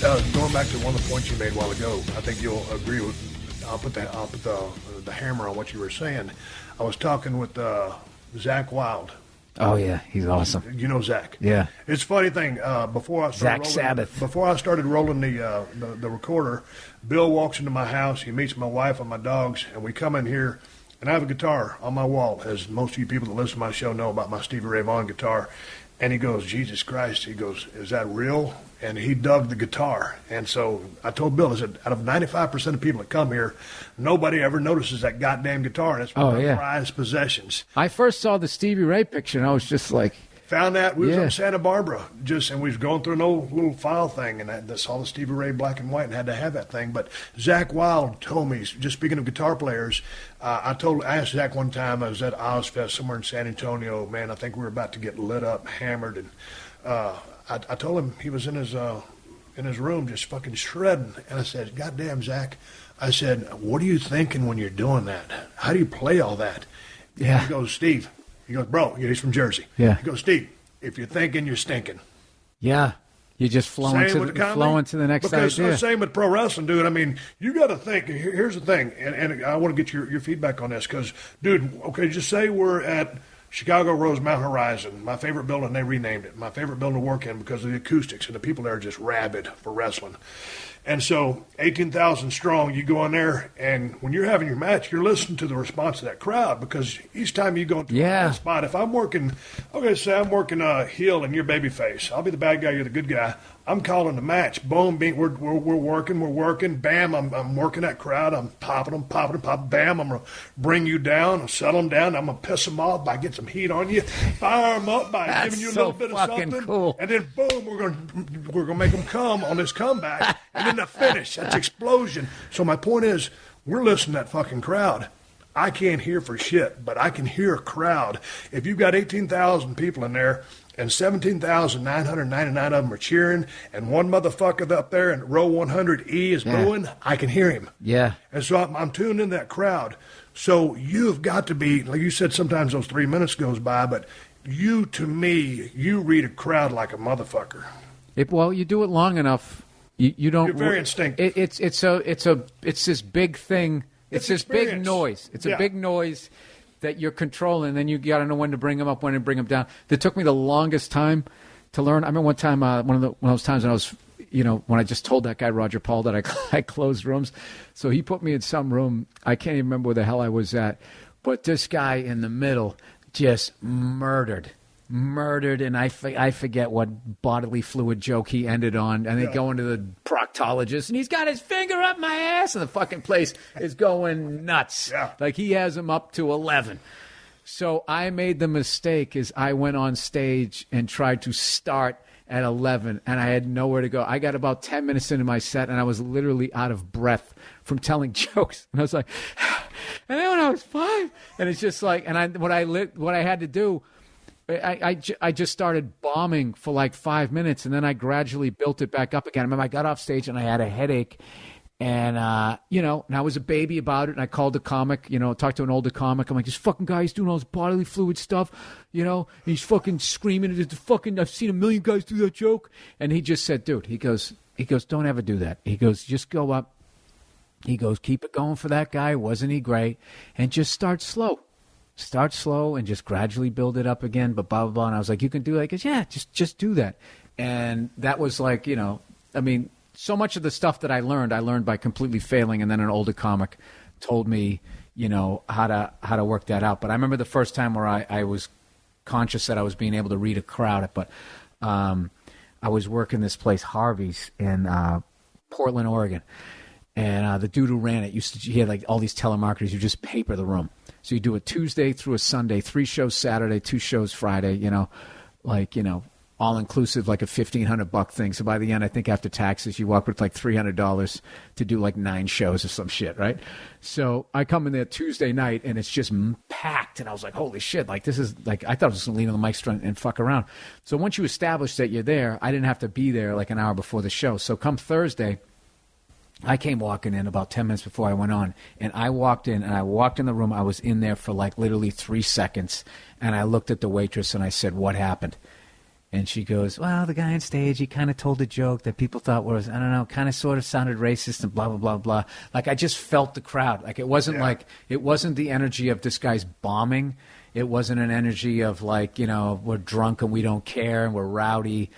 Going back to one of the points you made a while ago, I think you'll agree with. I'll put the hammer on what you were saying. I was talking with Zach Wilde. Oh yeah, he's awesome. You know Zach. Yeah. It's a funny thing. Before I started rolling the recorder, Bill walks into my house. He meets my wife and my dogs, and we come in here. And I have a guitar on my wall, as most of you people that listen to my show know about my Stevie Ray Vaughan guitar. And he goes, Jesus Christ. He goes, is that real? And he dug the guitar. And so I told Bill, I said, out of 95% of people that come here, nobody ever notices that goddamn guitar. And it's one of my prized possessions. I first saw the Stevie Ray picture, and I was just like... Found that. We was in Santa Barbara, and we was going through an old little file thing, and I saw the Stevie Ray black and white and had to have that thing. But Zach Wilde told me, just speaking of guitar players, I asked Zach one time, I was at Ozfest somewhere in San Antonio, man, I think we were about to get lit up, hammered, and I told him he was in his room just fucking shredding, and I said, goddamn, Zach, I said, what are you thinking when you're doing that? How do you play all that? Yeah. He goes, Steve. He goes, bro, he's from Jersey. Yeah. He goes, Steve, if you're thinking, you're stinking. Yeah. You just flow into the next idea. Same with pro wrestling, dude. I mean, you got to think. Here's the thing, and I want to get your feedback on this because, dude, okay, just say we're at Chicago Rosemount Horizon, my favorite building. They renamed it. My favorite building to work in because of the acoustics, and the people there are just rabid for wrestling. And so 18,000 strong, you go in there, and when you're having your match, you're listening to the response of that crowd because each time you go into a spot, if I'm working, say I'm working heel and you're babyface, I'll be the bad guy, you're the good guy. I'm calling the match. Boom, bing, we're working. Bam, I'm working that crowd. I'm popping them. Bam, I'm going to bring you down, settle them down. I'm going to piss them off by getting some heat on you, fire them up by giving you a little bit of something. Cool. And then boom, we're going to make them come on this comeback. And then the finish, that's explosion. So my point is, we're listening to that fucking crowd. I can't hear for shit, but I can hear a crowd. If you've got 18,000 people in there and 17,999 of them are cheering, and one motherfucker up there in row 100E is booing, I can hear him. Yeah. And so I'm tuned in that crowd. So you've got to be, like you said, sometimes those 3 minutes goes by, but you, to me, you read a crowd like a motherfucker. Well, you do it long enough, you don't. You're very instinctive. It's this big thing. It's this experience. big noise. It's a big noise that you're controlling, and then you got to know when to bring them up, when to bring them down. That took me the longest time to learn. I remember one time, one of those times when I was, when I just told that guy Roger Paul that I closed rooms, so he put me in some room. I can't even remember where the hell I was at, but this guy in the middle just murdered, and I forget what bodily fluid joke he ended on, and they go into the proctologist, and he's got his finger up my ass, and the fucking place is going nuts. Yeah. Like he has him up to 11. So I made the mistake is I went on stage and tried to start at 11, and I had nowhere to go. I got about 10 minutes into my set, and I was literally out of breath from telling jokes. And I was like, and then when I was 5, and it's just like, and what I had to do, I just started bombing for like 5 minutes, and then I gradually built it back up again. I remember I got off stage, and I had a headache, and, and I was a baby about it, and I called the comic, talked to an older comic. I'm like, this fucking guy, he's doing all this bodily fluid stuff, and he's fucking screaming. I've seen a million guys do that joke. And he just said, dude, he goes, don't ever do that. He goes, just go up. He goes, keep it going for that guy. Wasn't he great? And just start slow. Start slow and just gradually build it up again, but blah, blah, blah. And I was like, you can do that? He goes, yeah, just do that. And that was like, so much of the stuff that I learned by completely failing, and then an older comic told me, how to work that out. But I remember the first time where I was conscious that I was being able to read a crowd, but I was working this place, Harvey's, in Portland, Oregon. And the dude who ran it he had like all these telemarketers. You just paper the room. So you do a Tuesday through a Sunday, 3 shows Saturday, 2 shows Friday, all inclusive, like a $1,500 thing. So by the end, I think after taxes, you walk with like $300 to do like 9 shows or some shit, right? So I come in there Tuesday night, and it's just packed. And I was like, holy shit, like this is like, I thought I was going to lean on the mic and fuck around. So once you establish that you're there, I didn't have to be there like an hour before the show. So come Thursday, I came walking in about 10 minutes before I went on, and I walked in the room. I was in there for like literally 3 seconds, and I looked at the waitress and I said, what happened? And she goes, well, the guy on stage, he kind of told a joke that people thought was, I don't know, kind of sort of sounded racist and blah, blah, blah, blah. Like I just felt the crowd. Like it wasn't it wasn't the energy of this guy's bombing. It wasn't an energy of like, we're drunk and we don't care and we're rowdy.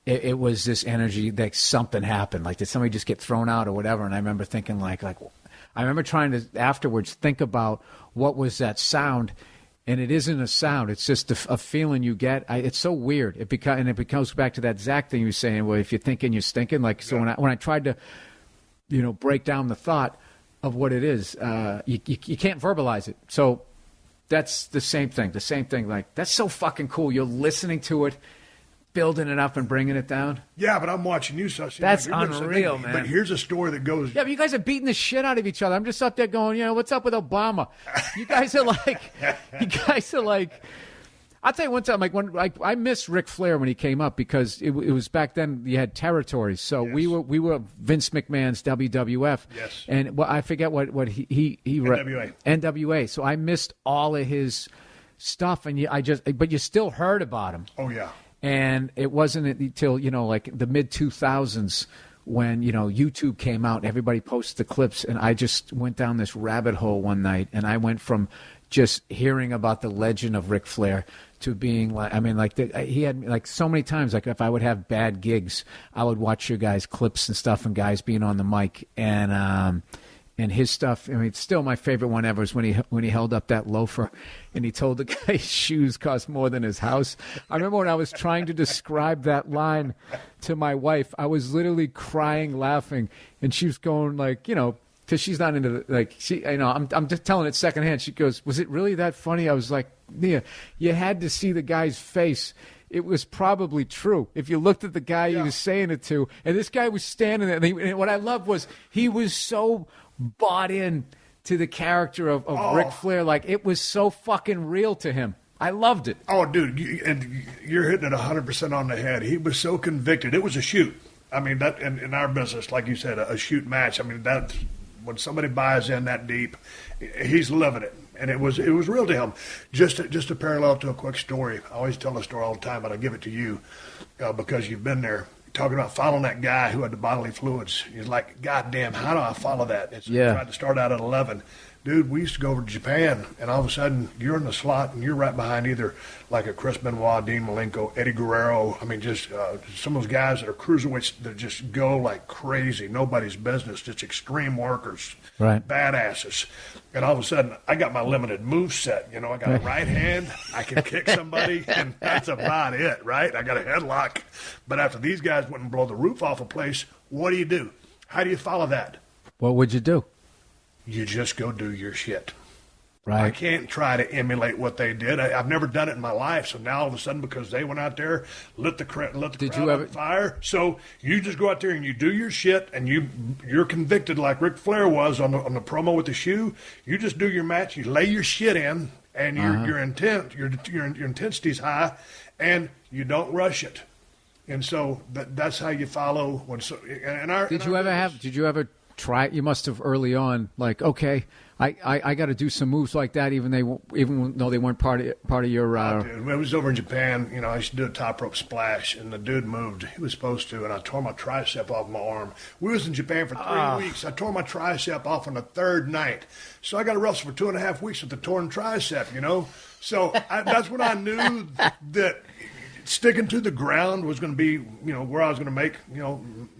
It was this energy that something happened. Like, did somebody just get thrown out or whatever? And I remember thinking, like I remember trying to afterwards think about what was that sound, and it isn't a sound. It's just a feeling you get. It's so weird. It becomes back to that Zach thing you were saying. Well, if you're thinking, you're stinking. Like so, when I tried to, break down the thought of what it is, you can't verbalize it. So that's the same thing. The same thing. Like that's so fucking cool. You're listening to it, building it up and bringing it down. Yeah, but I'm watching you, so that's unreal, man. But here's a story that goes. Yeah, but you guys are beating the shit out of each other. I'm just up there going, what's up with Obama? You guys are like, I'll tell you one time, like I miss Ric Flair when he came up because it was back then you had territories. So yes. we were Vince McMahon's WWF. Yes. And I forget what he NWA. So I missed all of his stuff, and but you still heard about him. Oh yeah. And it wasn't until, like the mid-2000s when, YouTube came out and everybody posted the clips. And I just went down this rabbit hole one night. And I went from just hearing about the legend of Ric Flair to being like, he had like so many times, like if I would have bad gigs, I would watch your guys' clips and stuff and guys being on the mic. And his stuff, it's still my favorite one ever is when he held up that loafer and he told the guy his shoes cost more than his house. I remember when I was trying to describe that line to my wife, I was literally crying, laughing, and she was going like, because she's not into I'm just telling it secondhand. She goes, was it really that funny? I was like, yeah, you had to see the guy's face. It was probably true. If you looked at the guy he was saying it to, and this guy was standing there, and what I loved was he was so bought in to the character of Ric Flair. Like, it was so fucking real to him. I loved it. Oh, dude, you're hitting it 100% on the head. He was so convicted. It was a shoot. I mean, that in our business, like you said, a shoot match. I mean, that when somebody buys in that deep, he's living it. And it was real to him. Just a parallel to a quick story. I always tell the story all the time, but I give it to you because you've been there. Talking about following that guy who had the bodily fluids. He's like, God damn, how do I follow that? I tried to start out at 11. Dude, we used to go over to Japan, and all of a sudden, you're in the slot, and you're right behind either like a Chris Benoit, Dean Malenko, Eddie Guerrero. I mean, just some of those guys that are cruiserweights that just go like crazy. Nobody's business, just extreme workers, right? Badasses. And all of a sudden, I got my limited move set. I got a right hand. I can kick somebody, and that's about it, right? I got a headlock. But after these guys wouldn't blow the roof off a place, what do? How do you follow that? What would you do? You just go do your shit. Right. I can't try to emulate what they did. I've never done it in my life. So now all of a sudden, because they went out there, lit the crowd on fire. So you just go out there and you do your shit, and you're convicted like Ric Flair was on the promo with the shoe. You just do your match. You lay your shit in, and your intensity's high, and you don't rush it. And so that's how you follow. Did you ever try it? You must have early on, like, okay, I got to do some moves like that, even though they weren't part of your. Dude, when I was over in Japan, I used to do a top rope splash, and the dude moved. He was supposed to, and I tore my tricep off my arm. We was in Japan for 3 weeks. I tore my tricep off on the third night, so I got to wrestle for 2.5 weeks with the torn tricep. So that's when I knew that sticking to the ground was going to be, where I was going to make,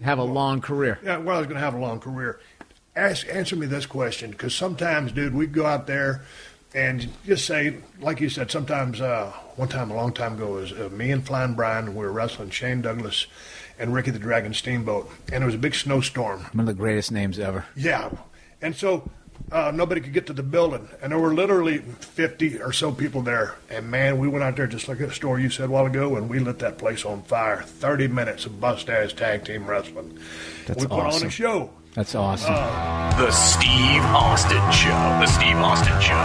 have a long career. Yeah, where I was going to have a long career. Answer me this question, because sometimes, dude, we go out there and just say, like you said, sometimes one time a long time ago, it was me and Flying Brian, we were wrestling Shane Douglas and Ricky the Dragon Steamboat, and it was a big snowstorm. One of the greatest names ever. Yeah, and so nobody could get to the building, and there were literally 50 or so people there. And man, we went out there just like the story you said a while ago, and we lit that place on fire. 30 minutes of bust-ass tag team wrestling. That's awesome. We put on a show. That's awesome. The Steve Austin Show. The Steve Austin Show.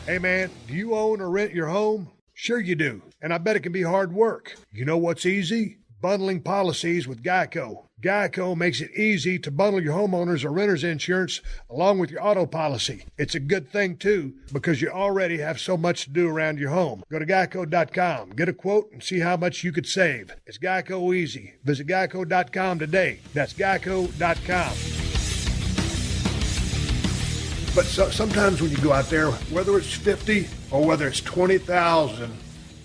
Hey man, do you own or rent your home? Sure you do, and I bet it can be hard work. You know what's easy? Bundling policies with Geico. Geico makes it easy to bundle your homeowners or renters insurance along with your auto policy. It's a good thing, too, because you already have so much to do around your home. Go to geico.com, get a quote, and see how much you could save. It's Geico easy. Visit geico.com today. That's geico.com. But sometimes when you go out there, whether it's 50 or whether it's 20,000,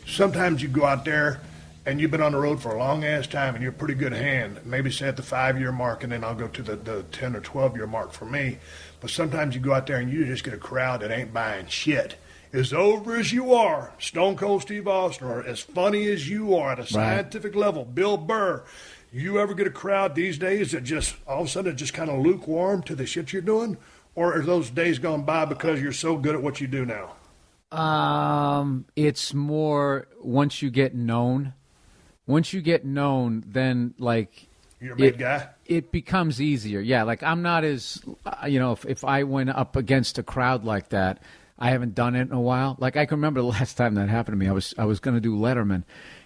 sometimes you go out there and you've been on the road for a long-ass time, and you're a pretty good hand, maybe say at the 5-year mark, and then I'll go to the 10 or 12-year mark for me. But sometimes you go out there and you just get a crowd that ain't buying shit. As over as you are, Stone Cold Steve Austin, or as funny as you are at a scientific level, Bill Burr, you ever get a crowd these days that just all of a sudden just kind of lukewarm to the shit you're doing? Or are those days gone by because you're so good at what you do now? It's more once you get known. Once you get known, then, like, you're a big guy. It becomes easier. Yeah, like, I'm not as, if I went up against a crowd like that, I haven't done it in a while. Like, I can remember the last time that happened to me. I was going to do Letterman,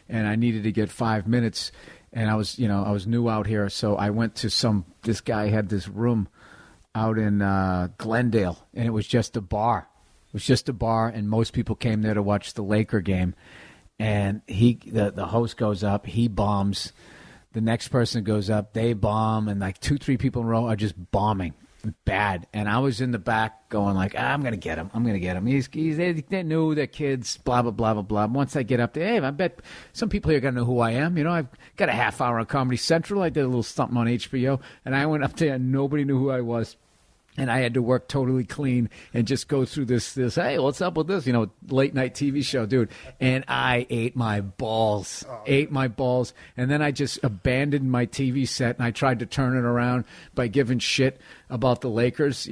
and I needed to get 5 minutes, and I was new out here, so I went to this guy had this room out in Glendale, and it was just a bar. It was just a bar, and most people came there to watch the Laker game. And the host goes up, he bombs. The next person goes up, they bomb, and like 2-3 people in a row are just bombing bad. And I was in the back going like, I'm gonna get him. They knew they're kids, blah blah blah blah blah. Once I get up there, hey, I bet some people here are gonna know who I am. I've got a half hour on Comedy Central. I did a little something on HBO, and I went up there and nobody knew who I was. And I had to work totally clean and just go through this, hey, what's up with this? Late night TV show, dude. And I ate my balls. And then I just abandoned my TV set and I tried to turn it around by giving shit about the Lakers,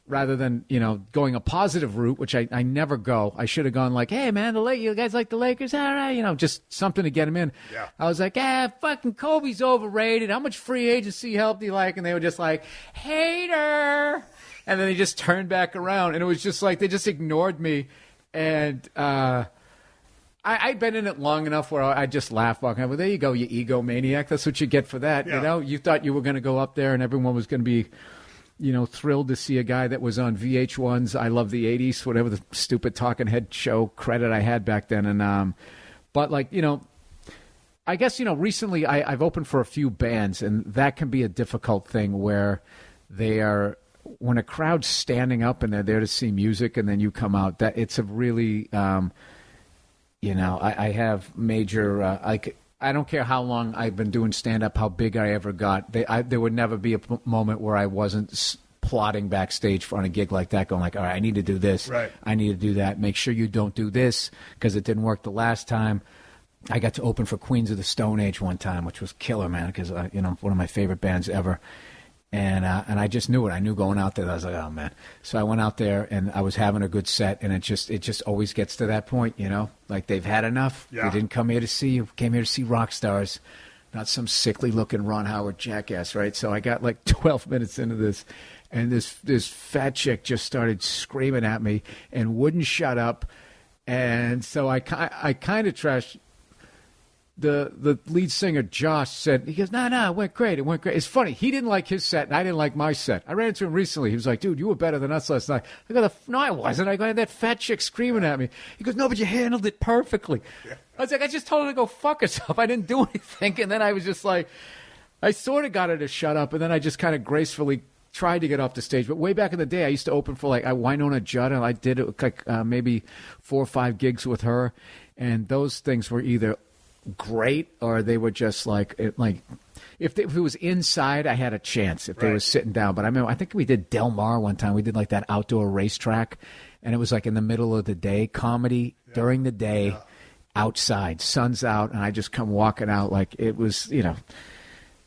rather than, going a positive route, which I never go. I should have gone like, hey, man, you guys like the Lakers? All right, just something to get them in. Yeah. I was like, fucking Kobe's overrated. How much free agency help do you like? And they were just like, hater. And then they just turned back around, and it was just like they just ignored me. And I'd been in it long enough where I just laugh walking out. Well, there you go, you egomaniac. That's what you get for that. Yeah. You know, you thought you were going to go up there and everyone was going to be, you know, thrilled to see a guy that was on VH1's I Love the 80s, whatever the stupid talking head show credit I had back then. And but like, you know, I guess, you know, recently I've opened for a few bands, and that can be a difficult thing where they are, when a crowd's standing up and they're there to see music and then you come out, that it's a really, you know, I have major, like, I don't care how long I've been doing stand-up, how big I ever got. There would never be a moment where I wasn't plotting backstage on a gig like that, going like, all right, I need to do this. Right. I need to do that. Make sure you don't do this because it didn't work the last time. I got to open for Queens of the Stone Age one time, which was killer, man, because, you know, one of my favorite bands ever. And I just knew it. I knew going out there, I was like, oh, man. So I went out there, and I was having a good set, and it just always gets to that point, you know? Like, they've had enough. Yeah. They didn't come here to see you. Came here to see rock stars, not some sickly-looking Ron Howard jackass, right? So I got, like, 12 minutes into this, and this fat chick just started screaming at me and wouldn't shut up. And so I kind of trashed. The lead singer, Josh, said, he goes, no, it went great. It's funny. He didn't like his set, and I didn't like my set. I ran into him recently. He was like, dude, you were better than us last night. I go, no, I wasn't. I got that fat chick screaming at me. He goes, no, but you handled it perfectly. Yeah. I was like, I just told her to go fuck herself. I didn't do anything. And then I was just like, I sort of got her to shut up, and then I just kind of gracefully tried to get off the stage. But way back in the day, I used to open for, like, Winona Judd, and I did it like maybe 4 or 5 gigs with her. And those things were either great or they were just like if it was inside, I had a chance if they were sitting down. But I remember, I think we did Del Mar one time. We did like that outdoor racetrack, and it was like in the middle of the day, comedy during the day, outside, sun's out, and I just come walking out like it was, you know.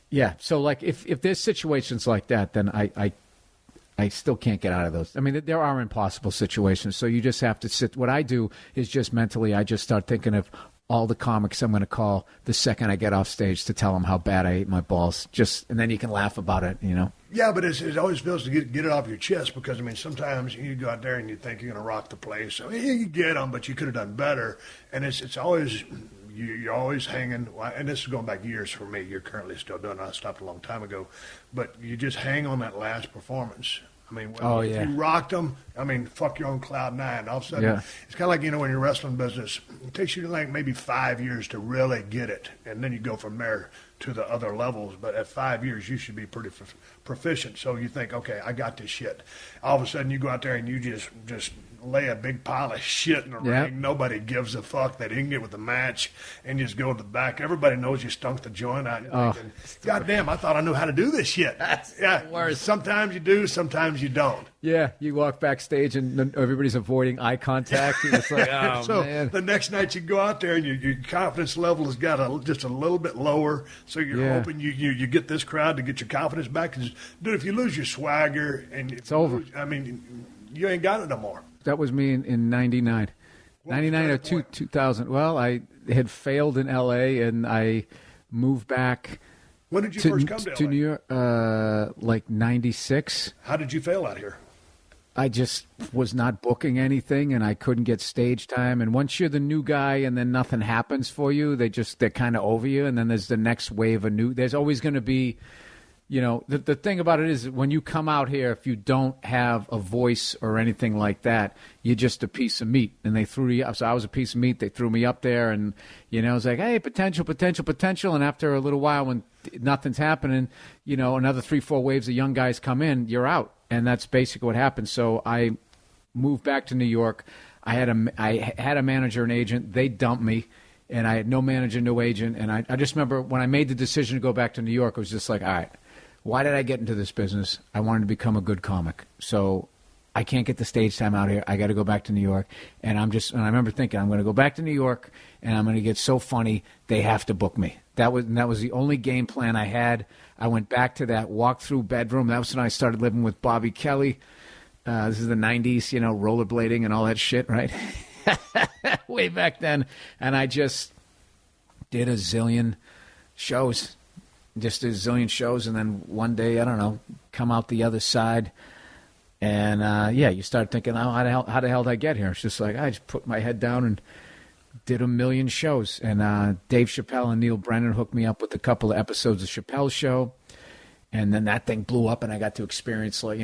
Yeah, so like if there's situations like that, then I still can't get out of those. I mean, there are impossible situations, so you just have to sit. What I do is just mentally, I just start thinking of all the comics I'm going to call the second I get off stage to tell them how bad I ate my balls. And then you can laugh about it, you know? Yeah, but it always feels to get it off your chest because, I mean, sometimes you go out there and you think you're going to rock the place. I mean, you get them, but you could have done better. And it's always, you're always hanging, and this is going back years for me. You're currently still doing it. I stopped a long time ago. But you just hang on that last performance. I mean, if you rocked them, I mean, fuck, you're on cloud 9. All of a sudden, it's kind of like, you know, in your wrestling business, it takes you like maybe 5 years to really get it, and then you go from there to the other levels. But at 5 years, you should be pretty proficient. So you think, okay, I got this shit. All of a sudden, you go out there and you just lay a big pile of shit in the ring. Nobody gives a fuck. They didn't get with the match, and you just go to the back. Everybody knows you stunk the joint out. Thinking, God damn, I thought I knew how to do this shit. That's the worst. Sometimes you do, sometimes you don't. Yeah, you walk backstage and everybody's avoiding eye contact. It's like, oh, so man. The next night you go out there and your confidence level has got just a little bit lower. So you're hoping you get this crowd to get your confidence back. 'Cause, dude, if you lose your swagger and it's over. I mean, you ain't got it no more. That was me in 99. 99 or 2000. Well, I had failed in L.A. and I moved back. When did you first come to New York? Like 96. How did you fail out here? I just was not booking anything, and I couldn't get stage time. And once you're the new guy, and then nothing happens for you, they're kind of over you. And then there's the next wave of new. There's always going to be. You know, the thing about it is when you come out here, if you don't have a voice or anything like that, you're just a piece of meat. And they threw you up. So I was a piece of meat. They threw me up there. And, you know, it's like, hey, potential. And after a little while, when nothing's happening, you know, another 3-4 waves of young guys come in, you're out. And that's basically what happened. So I moved back to New York. I had a manager and agent. They dumped me. And I had no manager, no agent. And I just remember when I made the decision to go back to New York, it was just like, all right. Why did I get into this business? I wanted to become a good comic. So I can't get the stage time out here. I got to go back to New York. And I remember thinking, I'm going to go back to New York, and I'm going to get so funny, they have to book me. That was the only game plan I had. I went back to that walk-through bedroom. That was when I started living with Bobby Kelly. This is the 90s, you know, rollerblading and all that shit, right? Way back then. And I just did a zillion shows. Just a zillion shows, and then one day, I don't know, come out the other side. And, you start thinking, oh, how the hell did I get here? It's just like, I just put my head down and did a million shows. And Dave Chappelle and Neil Brennan hooked me up with a couple of episodes of Chappelle's show. And then that thing blew up, and I got to experience, like,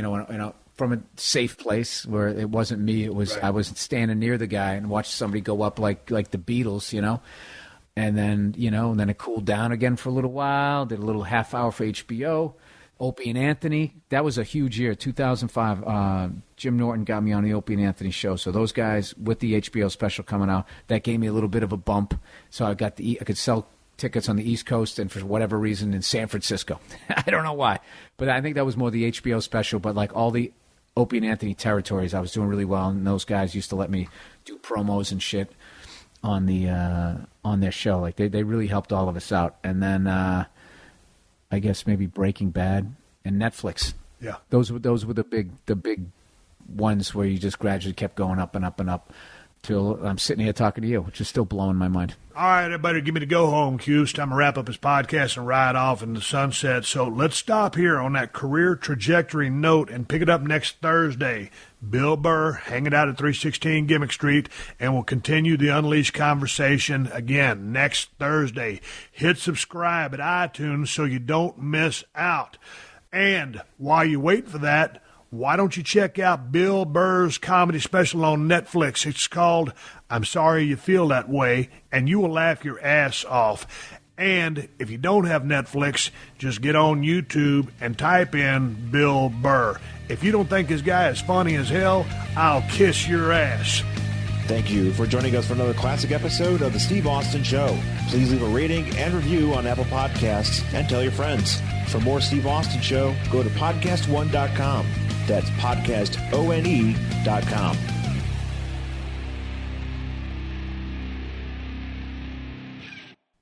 from a safe place where it wasn't me. It was right. I was standing near the guy and watched somebody go up like the Beatles, And then, and then it cooled down again for a little while. Did a little half hour for HBO. Opie and Anthony, that was a huge year, 2005. Jim Norton got me on the Opie and Anthony show. So those guys with the HBO special coming out, that gave me a little bit of a bump. So I could sell tickets on the East Coast and for whatever reason in San Francisco. I don't know why, but I think that was more the HBO special. But like all the Opie and Anthony territories, I was doing really well, and those guys used to let me do promos and shit on their show. Like they really helped all of us out. And then I guess maybe Breaking Bad and Netflix. Yeah, those were the big ones where you just gradually kept going up and up and up till I'm sitting here talking to you, which is still blowing my mind. All right, everybody, give me the go-home cue. It's time to wrap up this podcast and ride off in the sunset. So let's stop here on that career trajectory note and pick it up next Thursday. Bill Burr hanging out at 316 Gimmick Street, and we'll continue the Unleashed conversation again next Thursday. Hit subscribe at iTunes so you don't miss out. And while you wait for that, why don't you check out Bill Burr's comedy special on Netflix? It's called I'm Sorry You Feel That Way, and you will laugh your ass off. And if you don't have Netflix, just get on YouTube and type in Bill Burr. If you don't think this guy is funny as hell, I'll kiss your ass. Thank you for joining us for another classic episode of The Steve Austin Show. Please leave a rating and review on Apple Podcasts and tell your friends. For more Steve Austin Show, go to PodcastOne.com. That's PodcastOne.com.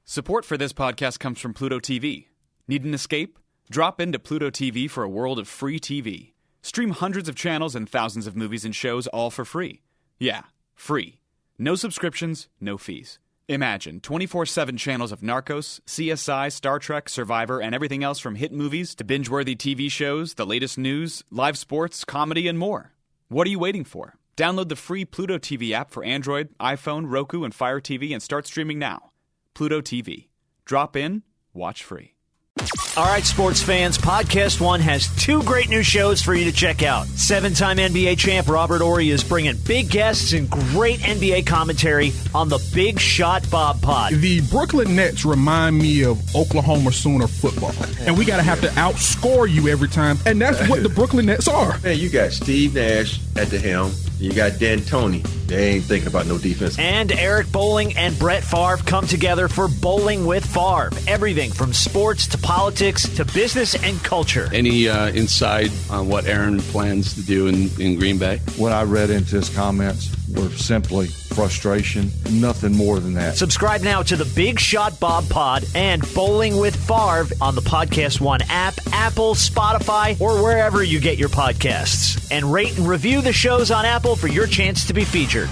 Support for this podcast comes from Pluto TV. Need an escape? Drop into Pluto TV for a world of free TV. Stream hundreds of channels and thousands of movies and shows all for free. Yeah, free. No subscriptions, no fees. Imagine 24/7 channels of Narcos, CSI, Star Trek, Survivor, and everything else from hit movies to binge-worthy TV shows, the latest news, live sports, comedy, and more. What are you waiting for? Download the free Pluto TV app for Android, iPhone, Roku, and Fire TV and start streaming now. Pluto TV. Drop in, watch free. All right, sports fans, PodcastOne has two great new shows for you to check out. 7-time NBA champ Robert Horry is bringing big guests and great NBA commentary on the Big Shot Bob Pod. The Brooklyn Nets remind me of Oklahoma Sooner football, and we got to have to outscore you every time, and that's what the Brooklyn Nets are. Man, you got Steve Nash at the helm. You got D'Antoni. They ain't thinking about no defense. And Eric Bowling and Brett Favre come together for Bowling with Favre. Everything from sports to politics to business and culture. Any insight on what Aaron plans to do in Green Bay? What I read into his comments were simply frustration, nothing more than that. Subscribe now to the Big Shot Bob Pod and Bowling with Favre on the PodcastOne app, Apple, Spotify, or wherever you get your podcasts. And rate and review the shows on Apple for your chance to be featured.